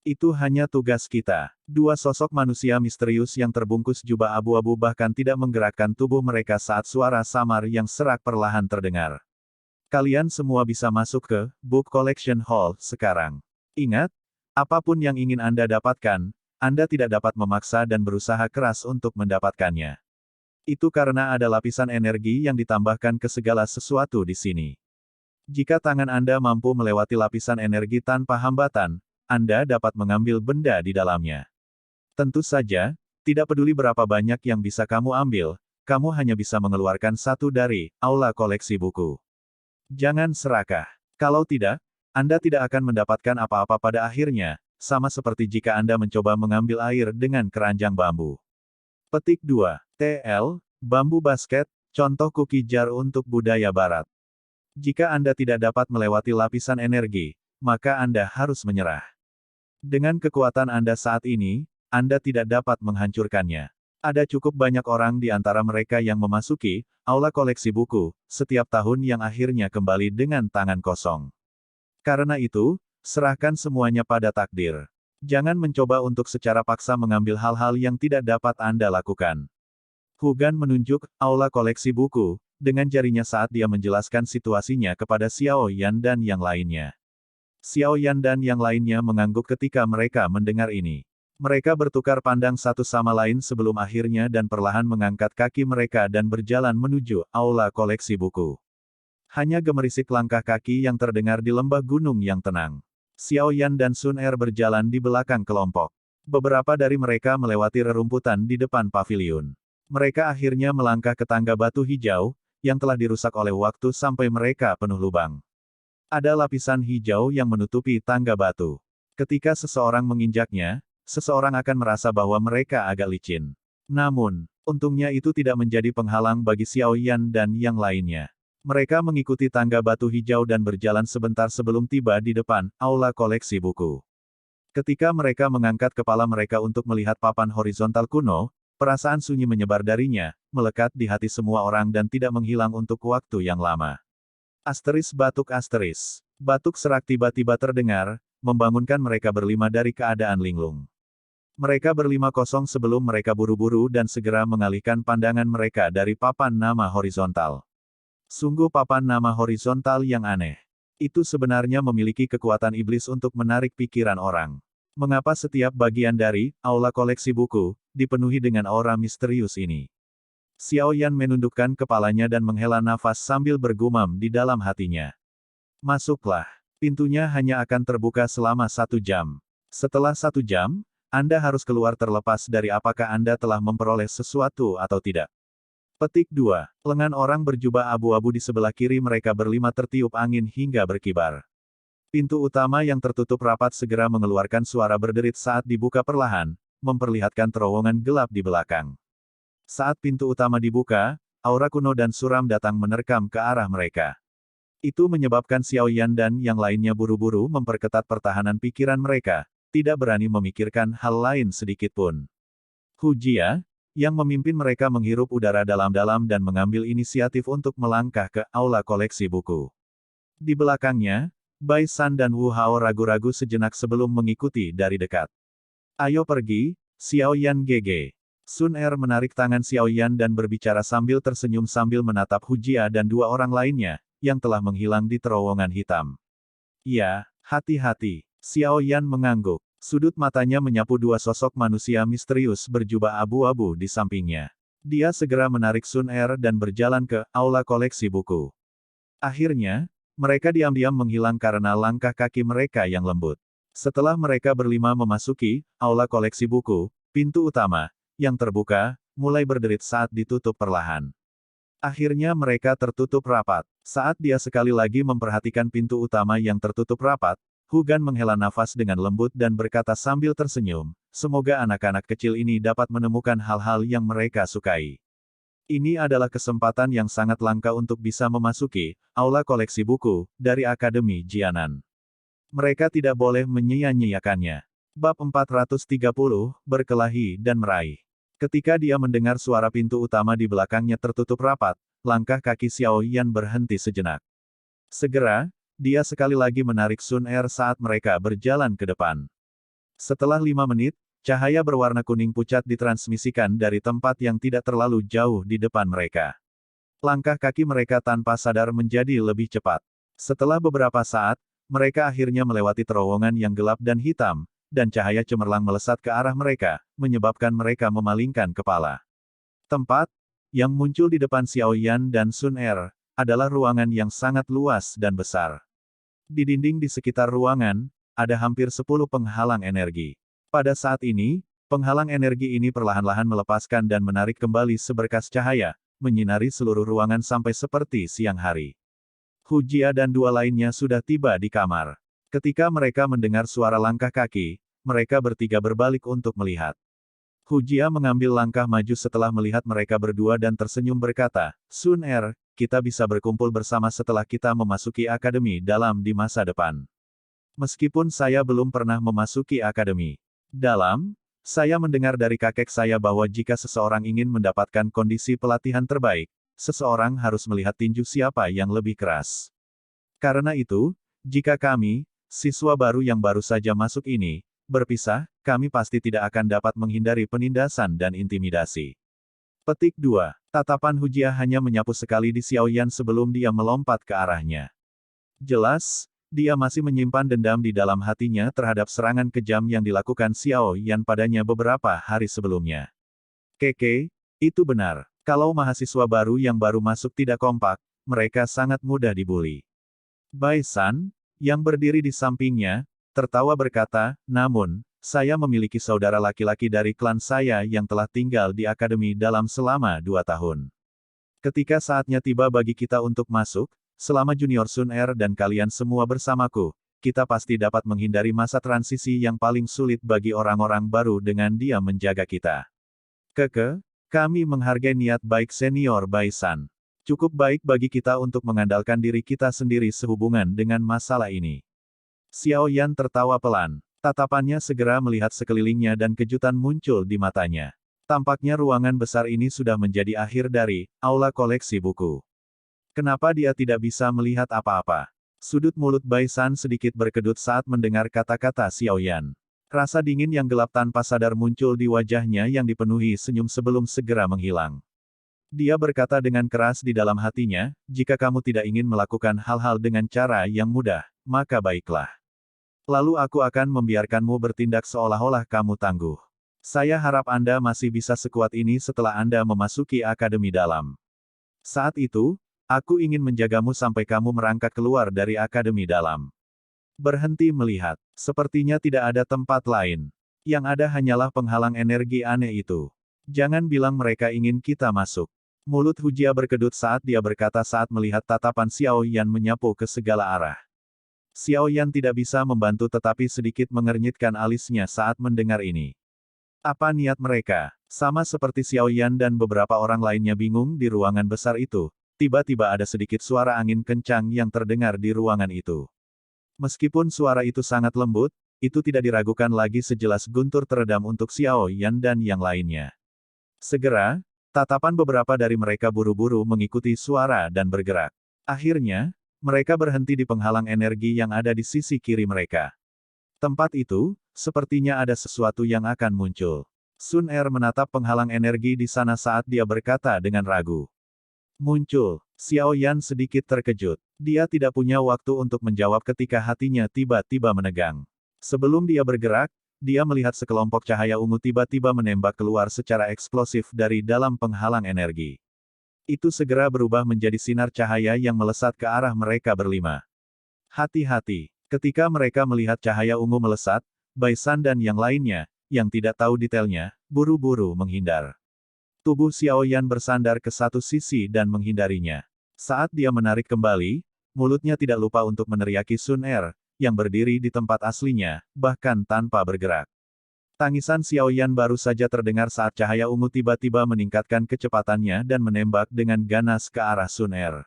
Itu hanya tugas kita. Dua sosok manusia misterius yang terbungkus jubah abu-abu bahkan tidak menggerakkan tubuh mereka saat suara samar yang serak perlahan terdengar. Kalian semua bisa masuk ke Book Collection Hall sekarang. Ingat, apapun yang ingin Anda dapatkan, Anda tidak dapat memaksa dan berusaha keras untuk mendapatkannya. Itu karena ada lapisan energi yang ditambahkan ke segala sesuatu di sini. Jika tangan Anda mampu melewati lapisan energi tanpa hambatan, Anda dapat mengambil benda di dalamnya. Tentu saja, tidak peduli berapa banyak yang bisa kamu ambil, kamu hanya bisa mengeluarkan satu dari aula koleksi buku. Jangan serakah. Kalau tidak, Anda tidak akan mendapatkan apa-apa pada akhirnya, sama seperti jika Anda mencoba mengambil air dengan keranjang bambu. Petik 2. TL, bambu basket, contoh cookie jar untuk budaya barat. Jika Anda tidak dapat melewati lapisan energi, maka Anda harus menyerah. Dengan kekuatan Anda saat ini, Anda tidak dapat menghancurkannya. Ada cukup banyak orang di antara mereka yang memasuki aula koleksi buku setiap tahun yang akhirnya kembali dengan tangan kosong. Karena itu, serahkan semuanya pada takdir. Jangan mencoba untuk secara paksa mengambil hal-hal yang tidak dapat Anda lakukan. Hugan menunjuk aula koleksi buku dengan jarinya saat dia menjelaskan situasinya kepada Xiao Yan dan yang lainnya. Xiao Yan dan yang lainnya mengangguk ketika mereka mendengar ini. Mereka bertukar pandang satu sama lain sebelum akhirnya dan perlahan mengangkat kaki mereka dan berjalan menuju aula koleksi buku. Hanya gemerisik langkah kaki yang terdengar di lembah gunung yang tenang. Xiao Yan dan Sun Er berjalan di belakang kelompok. Beberapa dari mereka melewati rerumputan di depan paviliun. Mereka akhirnya melangkah ke tangga batu hijau, yang telah dirusak oleh waktu sampai mereka penuh lubang. Ada lapisan hijau yang menutupi tangga batu. Ketika seseorang menginjaknya, seseorang akan merasa bahwa mereka agak licin. Namun, untungnya itu tidak menjadi penghalang bagi Xiao Yan dan yang lainnya. Mereka mengikuti tangga batu hijau dan berjalan sebentar sebelum tiba di depan aula koleksi buku. Ketika mereka mengangkat kepala mereka untuk melihat papan horizontal kuno, perasaan sunyi menyebar darinya, melekat di hati semua orang dan tidak menghilang untuk waktu yang lama. Asteris batuk asteris. Batuk serak tiba-tiba terdengar, membangunkan mereka berlima dari keadaan linglung. Mereka berlima kosong sebelum mereka buru-buru dan segera mengalihkan pandangan mereka dari papan nama horizontal. Sungguh papan nama horizontal yang aneh. Itu sebenarnya memiliki kekuatan iblis untuk menarik pikiran orang. Mengapa setiap bagian dari aula koleksi buku dipenuhi dengan aura misterius ini? Xiao Yan menundukkan kepalanya dan menghela nafas sambil bergumam di dalam hatinya. Masuklah. Pintunya hanya akan terbuka selama 1 jam. Setelah 1 jam, Anda harus keluar terlepas dari apakah Anda telah memperoleh sesuatu atau tidak. Petik 2. Lengan orang berjubah abu-abu di sebelah kiri mereka berlima tertiup angin hingga berkibar. Pintu utama yang tertutup rapat segera mengeluarkan suara berderit saat dibuka perlahan, memperlihatkan terowongan gelap di belakang. Saat pintu utama dibuka, aura kuno dan suram datang menerkam ke arah mereka. Itu menyebabkan Xiao Yan dan yang lainnya buru-buru memperketat pertahanan pikiran mereka, tidak berani memikirkan hal lain sedikit pun. Hu Jia, yang memimpin mereka menghirup udara dalam-dalam dan mengambil inisiatif untuk melangkah ke aula koleksi buku. Di belakangnya, Bai San dan Wu Hao ragu-ragu sejenak sebelum mengikuti dari dekat. Ayo pergi, Xiao Yan GG. Sun Er menarik tangan Xiao Yan dan berbicara sambil tersenyum sambil menatap Hu Jia dan 2 orang lainnya, yang telah menghilang di terowongan hitam. Ya, hati-hati. Xiao Yan mengangguk. Sudut matanya menyapu 2 sosok manusia misterius berjubah abu-abu di sampingnya. Dia segera menarik Sun Er dan berjalan ke aula koleksi buku. Akhirnya, mereka diam-diam menghilang karena langkah kaki mereka yang lembut. Setelah mereka berlima memasuki aula koleksi buku, pintu utama yang terbuka, mulai berderit saat ditutup perlahan. Akhirnya mereka tertutup rapat. Saat dia sekali lagi memperhatikan pintu utama yang tertutup rapat, Hugan menghela nafas dengan lembut dan berkata sambil tersenyum, semoga anak-anak kecil ini dapat menemukan hal-hal yang mereka sukai. Ini adalah kesempatan yang sangat langka untuk bisa memasuki aula koleksi buku dari Akademi Jianan. Mereka tidak boleh menyia-nyiakannya. Bab 430, Berkelahi dan Meraih. Ketika dia mendengar suara pintu utama di belakangnya tertutup rapat, langkah kaki Xiao Yan berhenti sejenak. Segera, dia sekali lagi menarik Sun Er saat mereka berjalan ke depan. Setelah 5 menit, cahaya berwarna kuning pucat ditransmisikan dari tempat yang tidak terlalu jauh di depan mereka. Langkah kaki mereka tanpa sadar menjadi lebih cepat. Setelah beberapa saat, mereka akhirnya melewati terowongan yang gelap dan hitam, dan cahaya cemerlang melesat ke arah mereka, menyebabkan mereka memalingkan kepala. Tempat yang muncul di depan Xiao Yan dan Sun Er adalah ruangan yang sangat luas dan besar. Di dinding di sekitar ruangan, ada hampir 10 penghalang energi. Pada saat ini, Penghalang energi ini perlahan-lahan melepaskan dan menarik kembali seberkas cahaya, menyinari seluruh ruangan sampai seperti siang hari. Hu Jia dan dua lainnya sudah tiba di kamar. Ketika mereka mendengar suara langkah kaki, mereka bertiga berbalik untuk melihat. Hu Jia mengambil langkah maju setelah melihat mereka berdua dan tersenyum berkata, Sun Er, kita bisa berkumpul bersama setelah kita memasuki akademi dalam di masa depan. Meskipun saya belum pernah memasuki akademi dalam, saya mendengar dari kakek saya bahwa jika seseorang ingin mendapatkan kondisi pelatihan terbaik, seseorang harus melihat tinju siapa yang lebih keras. Karena itu, jika kami, siswa baru yang baru saja masuk ini, berpisah, kami pasti tidak akan dapat menghindari penindasan dan intimidasi. Petik 2. Tatapan Hu Jia hanya menyapu sekali di Xiao Yan sebelum dia melompat ke arahnya. Jelas, dia masih menyimpan dendam di dalam hatinya terhadap serangan kejam yang dilakukan Xiao Yan padanya beberapa hari sebelumnya. Keke, itu benar. Kalau mahasiswa baru yang baru masuk tidak kompak, mereka sangat mudah dibuli. Bai San, yang berdiri di sampingnya, tertawa berkata, namun, saya memiliki saudara laki-laki dari klan saya yang telah tinggal di akademi dalam selama 2 tahun. Ketika saatnya tiba bagi kita untuk masuk, selama Junior Sun Er dan kalian semua bersamaku, kita pasti dapat menghindari masa transisi yang paling sulit bagi orang-orang baru dengan dia menjaga kita. Keke, kami menghargai niat baik senior Bai San. Cukup baik bagi kita untuk mengandalkan diri kita sendiri sehubungan dengan masalah ini. Xiao Yan tertawa pelan. Tatapannya segera melihat sekelilingnya dan kejutan muncul di matanya. Tampaknya ruangan besar ini sudah menjadi akhir dari aula koleksi buku. Kenapa dia tidak bisa melihat apa-apa? Sudut mulut Bai San sedikit berkedut saat mendengar kata-kata Xiao Yan. Rasa dingin yang gelap tanpa sadar muncul di wajahnya yang dipenuhi senyum sebelum segera menghilang. Dia berkata dengan keras di dalam hatinya, jika kamu tidak ingin melakukan hal-hal dengan cara yang mudah, maka baiklah. Lalu aku akan membiarkanmu bertindak seolah-olah kamu tangguh. Saya harap Anda masih bisa sekuat ini setelah Anda memasuki akademi dalam. Saat itu, aku ingin menjagamu sampai kamu merangkak keluar dari akademi dalam. Berhenti melihat. Sepertinya tidak ada tempat lain. Yang ada hanyalah penghalang energi aneh itu. Jangan bilang mereka ingin kita masuk. Mulut Hu Jia berkedut saat dia berkata saat melihat tatapan Xiao Yan menyapu ke segala arah. Xiao Yan tidak bisa membantu tetapi sedikit mengernyitkan alisnya saat mendengar ini. Apa niat mereka? Sama seperti Xiao Yan dan beberapa orang lainnya bingung di ruangan besar itu. Tiba-tiba ada sedikit suara angin kencang yang terdengar di ruangan itu. Meskipun suara itu sangat lembut, itu tidak diragukan lagi sejelas guntur teredam untuk Xiao Yan dan yang lainnya. Segera, tatapan beberapa dari mereka buru-buru mengikuti suara dan bergerak. Akhirnya, mereka berhenti di penghalang energi yang ada di sisi kiri mereka. Tempat itu, sepertinya ada sesuatu yang akan muncul. Sun Er menatap penghalang energi di sana saat dia berkata dengan ragu. Muncul. Xiao Yan sedikit terkejut. Dia tidak punya waktu untuk menjawab ketika hatinya tiba-tiba menegang. Sebelum dia bergerak, dia melihat sekelompok cahaya ungu tiba-tiba menembak keluar secara eksplosif dari dalam penghalang energi. Itu segera berubah menjadi sinar cahaya yang melesat ke arah mereka berlima. Hati-hati. Ketika mereka melihat cahaya ungu melesat, Bai San dan yang lainnya, yang tidak tahu detailnya, buru-buru menghindar. Tubuh Xiao Yan bersandar ke satu sisi dan menghindarinya. Saat dia menarik kembali, mulutnya tidak lupa untuk meneriaki Sun Er, yang berdiri di tempat aslinya, bahkan tanpa bergerak. Tangisan Xiao Yan baru saja terdengar saat cahaya ungu tiba-tiba meningkatkan kecepatannya dan menembak dengan ganas ke arah Sun Er.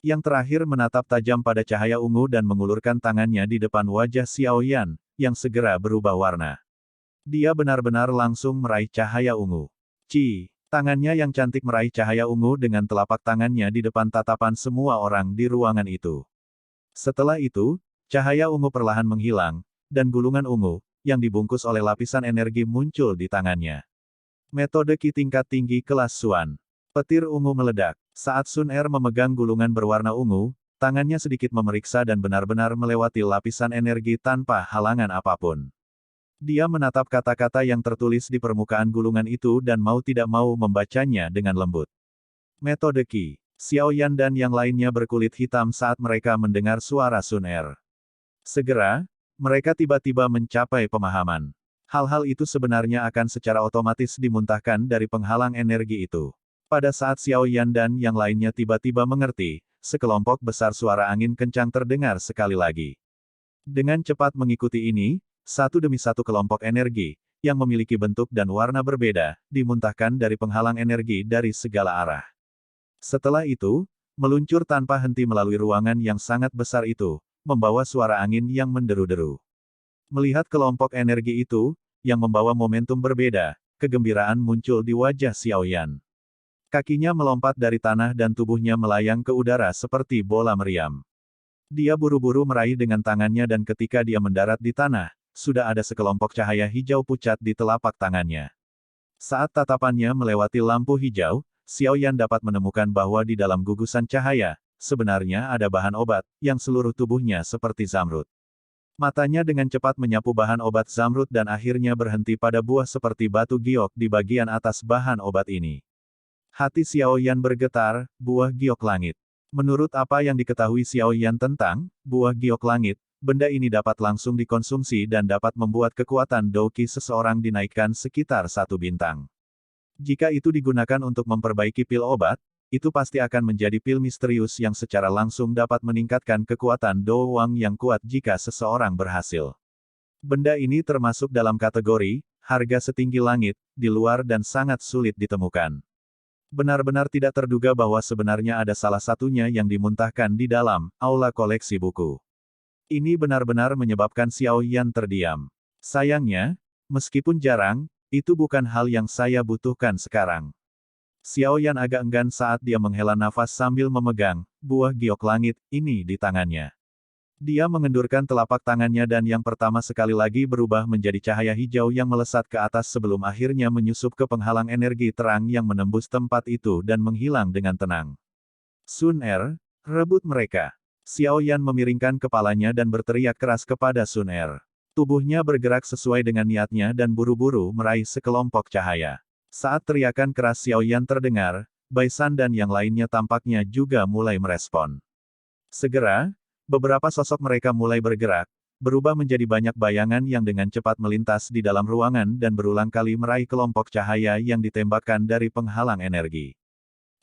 Yang terakhir menatap tajam pada cahaya ungu dan mengulurkan tangannya di depan wajah Xiao Yan, yang segera berubah warna. Dia benar-benar langsung meraih cahaya ungu. Tangannya yang cantik meraih cahaya ungu dengan telapak tangannya di depan tatapan semua orang di ruangan itu. Setelah itu, cahaya ungu perlahan menghilang, dan gulungan ungu, yang dibungkus oleh lapisan energi muncul di tangannya. Metode Qi tingkat tinggi kelas Xuan. Petir ungu meledak. Saat Sun Er memegang gulungan berwarna ungu, tangannya sedikit memeriksa dan benar-benar melewati lapisan energi tanpa halangan apapun. Dia menatap kata-kata yang tertulis di permukaan gulungan itu dan mau tidak mau membacanya dengan lembut. Metode Qi. Xiao Yan dan yang lainnya berkulit hitam saat mereka mendengar suara Sun Er. Segera, mereka tiba-tiba mencapai pemahaman. Hal-hal itu sebenarnya akan secara otomatis dimuntahkan dari penghalang energi itu. Pada saat Xiao Yan dan yang lainnya tiba-tiba mengerti, sekelompok besar suara angin kencang terdengar sekali lagi. Dengan cepat mengikuti ini, satu demi satu kelompok energi, yang memiliki bentuk dan warna berbeda, dimuntahkan dari penghalang energi dari segala arah. Setelah itu, meluncur tanpa henti melalui ruangan yang sangat besar itu, membawa suara angin yang menderu-deru. Melihat kelompok energi itu, yang membawa momentum berbeda, kegembiraan muncul di wajah Xiao Yan. Kakinya melompat dari tanah dan tubuhnya melayang ke udara seperti bola meriam. Dia buru-buru meraih dengan tangannya dan ketika dia mendarat di tanah, sudah ada sekelompok cahaya hijau pucat di telapak tangannya. Saat tatapannya melewati lampu hijau, Xiao Yan dapat menemukan bahwa di dalam gugusan cahaya, sebenarnya ada bahan obat, yang seluruh tubuhnya seperti zamrud. Matanya dengan cepat menyapu bahan obat zamrud dan akhirnya berhenti pada buah seperti batu giok di bagian atas bahan obat ini. Hati Xiao Yan bergetar, buah giok langit. Menurut apa yang diketahui Xiao Yan tentang buah giok langit, benda ini dapat langsung dikonsumsi dan dapat membuat kekuatan Douqi seseorang dinaikkan sekitar 1 bintang. Jika itu digunakan untuk memperbaiki pil obat, itu pasti akan menjadi pil misterius yang secara langsung dapat meningkatkan kekuatan Do Wang yang kuat jika seseorang berhasil. Benda ini termasuk dalam kategori harga setinggi langit, di luar dan sangat sulit ditemukan. Benar-benar tidak terduga bahwa sebenarnya ada salah satunya yang dimuntahkan di dalam aula koleksi buku. Ini benar-benar menyebabkan Xiao Yan terdiam. Sayangnya, meskipun jarang, itu bukan hal yang saya butuhkan sekarang. Xiao Yan agak enggan saat dia menghela nafas sambil memegang buah giok langit ini di tangannya. Dia mengendurkan telapak tangannya dan yang pertama sekali lagi berubah menjadi cahaya hijau yang melesat ke atas sebelum akhirnya menyusup ke penghalang energi terang yang menembus tempat itu dan menghilang dengan tenang. Sun Er, rebut mereka. Xiao Yan memiringkan kepalanya dan berteriak keras kepada Sun Er. Tubuhnya bergerak sesuai dengan niatnya dan buru-buru meraih sekelompok cahaya. Saat teriakan keras Xiao Yan terdengar, Bai San dan yang lainnya tampaknya juga mulai merespon. Segera, beberapa sosok mereka mulai bergerak, berubah menjadi banyak bayangan yang dengan cepat melintas di dalam ruangan dan berulang kali meraih kelompok cahaya yang ditembakkan dari penghalang energi.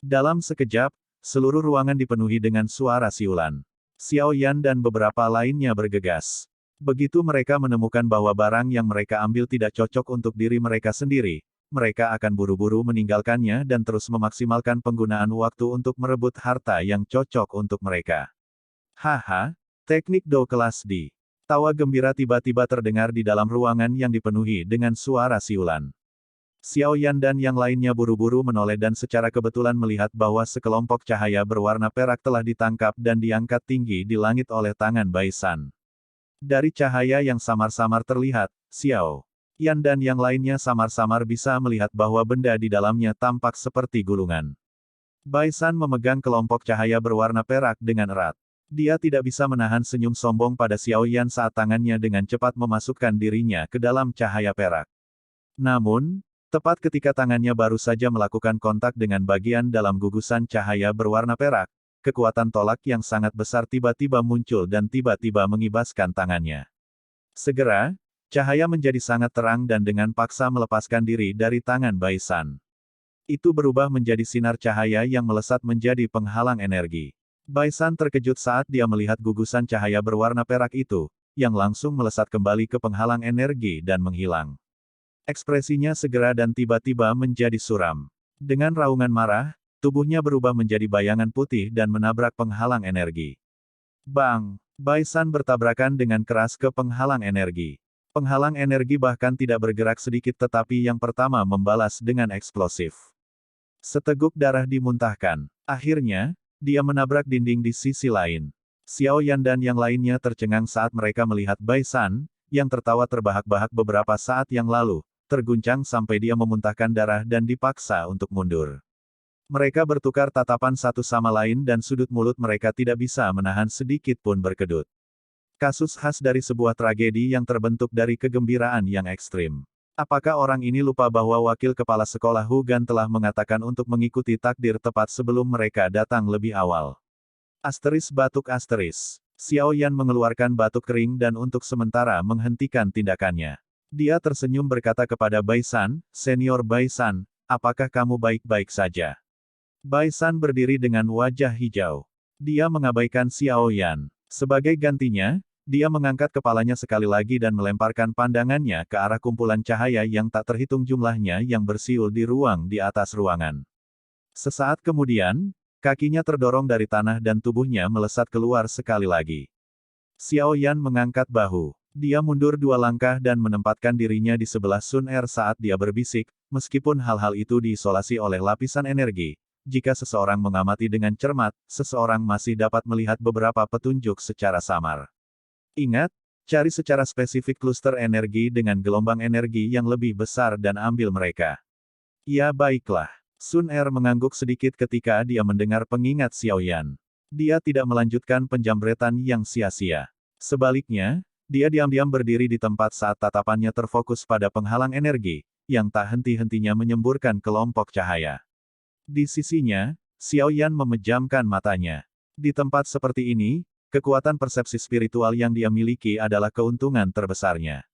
Dalam sekejap, seluruh ruangan dipenuhi dengan suara siulan. Xiao Yan dan beberapa lainnya bergegas. Begitu mereka menemukan bahwa barang yang mereka ambil tidak cocok untuk diri mereka sendiri, mereka akan buru-buru meninggalkannya dan terus memaksimalkan penggunaan waktu untuk merebut harta yang cocok untuk mereka. Haha, teknik Do kelas D. Tawa gembira tiba-tiba terdengar di dalam ruangan yang dipenuhi dengan suara siulan. Xiao Yan dan yang lainnya buru-buru menoleh dan secara kebetulan melihat bahwa sekelompok cahaya berwarna perak telah ditangkap dan diangkat tinggi di langit oleh tangan Bai San. Dari cahaya yang samar-samar terlihat, Xiao Yan dan yang lainnya samar-samar bisa melihat bahwa benda di dalamnya tampak seperti gulungan. Bai San memegang kelompok cahaya berwarna perak dengan erat. Dia tidak bisa menahan senyum sombong pada Xiao Yan saat tangannya dengan cepat memasukkan dirinya ke dalam cahaya perak. Namun, tepat ketika tangannya baru saja melakukan kontak dengan bagian dalam gugusan cahaya berwarna perak, kekuatan tolak yang sangat besar tiba-tiba muncul dan tiba-tiba mengibaskan tangannya. Segera, cahaya menjadi sangat terang dan dengan paksa melepaskan diri dari tangan Bai San. Itu berubah menjadi sinar cahaya yang melesat menjadi penghalang energi. Bai San terkejut saat dia melihat gugusan cahaya berwarna perak itu, yang langsung melesat kembali ke penghalang energi dan menghilang. Ekspresinya segera dan tiba-tiba menjadi suram. Dengan raungan marah, tubuhnya berubah menjadi bayangan putih dan menabrak penghalang energi. Bang! Bai San bertabrakan dengan keras ke penghalang energi. Penghalang energi bahkan tidak bergerak sedikit tetapi yang pertama membalas dengan eksplosif. Seteguk darah dimuntahkan. Akhirnya, dia menabrak dinding di sisi lain. Xiao Yan dan yang lainnya tercengang saat mereka melihat Bai San, yang tertawa terbahak-bahak beberapa saat yang lalu, terguncang sampai dia memuntahkan darah dan dipaksa untuk mundur. Mereka bertukar tatapan satu sama lain dan sudut mulut mereka tidak bisa menahan sedikit pun berkedut. Kasus khas dari sebuah tragedi yang terbentuk dari kegembiraan yang ekstrim. Apakah orang ini lupa bahwa wakil kepala sekolah Hugan telah mengatakan untuk mengikuti takdir tepat sebelum mereka datang lebih awal? Asteris batuk asteris. Xiao Yan mengeluarkan batuk kering dan untuk sementara menghentikan tindakannya. Dia tersenyum berkata kepada Bai San, "Senior Bai San, apakah kamu baik-baik saja?" Bai San berdiri dengan wajah hijau. Dia mengabaikan Xiao Yan. Sebagai gantinya, dia mengangkat kepalanya sekali lagi dan melemparkan pandangannya ke arah kumpulan cahaya yang tak terhitung jumlahnya yang bersiul di ruang di atas ruangan. Sesaat kemudian, kakinya terdorong dari tanah dan tubuhnya melesat keluar sekali lagi. Xiao Yan mengangkat bahu. Dia mundur 2 langkah dan menempatkan dirinya di sebelah Sun Er saat dia berbisik, meskipun hal-hal itu diisolasi oleh lapisan energi. Jika seseorang mengamati dengan cermat, seseorang masih dapat melihat beberapa petunjuk secara samar. Ingat, cari secara spesifik kluster energi dengan gelombang energi yang lebih besar dan ambil mereka. Ya baiklah. Sun Er mengangguk sedikit ketika dia mendengar pengingat Xiao Yan. Dia tidak melanjutkan penjambretan yang sia-sia. Sebaliknya, dia diam-diam berdiri di tempat saat tatapannya terfokus pada penghalang energi, yang tak henti-hentinya menyemburkan kelompok cahaya. Di sisinya, Xiao Yan memejamkan matanya. Di tempat seperti ini, kekuatan persepsi spiritual yang dia miliki adalah keuntungan terbesarnya.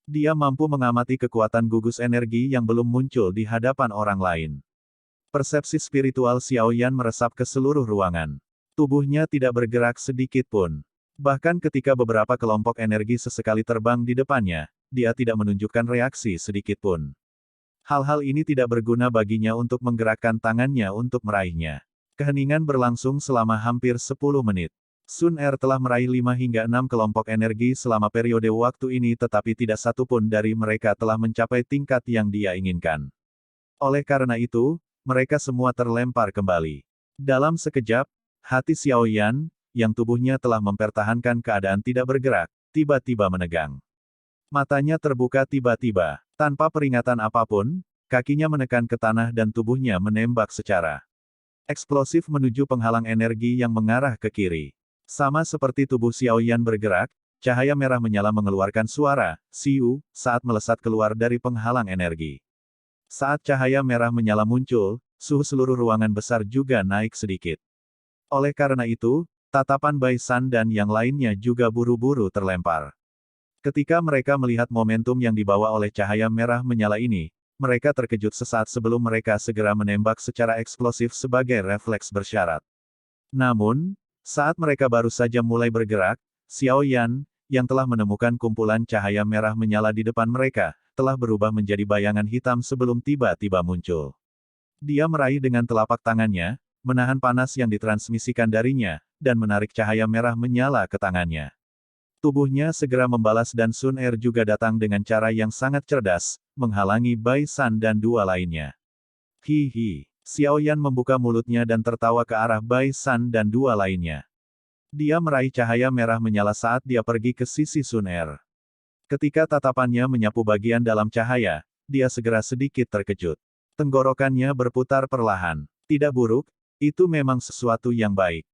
Dia mampu mengamati kekuatan gugus energi yang belum muncul di hadapan orang lain. Persepsi spiritual Xiao Yan meresap ke seluruh ruangan. Tubuhnya tidak bergerak sedikit pun. Bahkan ketika beberapa kelompok energi sesekali terbang di depannya, dia tidak menunjukkan reaksi sedikit pun. Hal-hal ini tidak berguna baginya untuk menggerakkan tangannya untuk meraihnya. Keheningan berlangsung selama hampir 10 menit. Sun Er telah meraih 5 hingga 6 kelompok energi selama periode waktu ini tetapi tidak satu pun dari mereka telah mencapai tingkat yang dia inginkan. Oleh karena itu, mereka semua terlempar kembali. Dalam sekejap, hati Xiao Yan, yang tubuhnya telah mempertahankan keadaan tidak bergerak, tiba-tiba menegang. Matanya terbuka tiba-tiba. Tanpa peringatan apapun, kakinya menekan ke tanah dan tubuhnya menembak secara eksplosif menuju penghalang energi yang mengarah ke kiri. Sama seperti tubuh Xiao Yan bergerak, cahaya merah menyala mengeluarkan suara, "Siu," saat melesat keluar dari penghalang energi. Saat cahaya merah menyala muncul, suhu seluruh ruangan besar juga naik sedikit. Oleh karena itu, tatapan Bai San dan yang lainnya juga buru-buru terlempar. Ketika mereka melihat momentum yang dibawa oleh cahaya merah menyala ini, mereka terkejut sesaat sebelum mereka segera menembak secara eksplosif sebagai refleks bersyarat. Namun, saat mereka baru saja mulai bergerak, Xiao Yan, yang telah menemukan kumpulan cahaya merah menyala di depan mereka, telah berubah menjadi bayangan hitam sebelum tiba-tiba muncul. Dia meraih dengan telapak tangannya, menahan panas yang ditransmisikan darinya, dan menarik cahaya merah menyala ke tangannya. Tubuhnya segera membalas dan Sun Er juga datang dengan cara yang sangat cerdas, menghalangi Bai San dan 2 lainnya. Hihi. Xiao Yan membuka mulutnya dan tertawa ke arah Bai San dan 2 lainnya. Dia meraih cahaya merah menyala saat dia pergi ke sisi Sun Er. Ketika tatapannya menyapu bagian dalam cahaya, dia segera sedikit terkejut. Tenggorokannya berputar perlahan. Tidak buruk, itu memang sesuatu yang baik.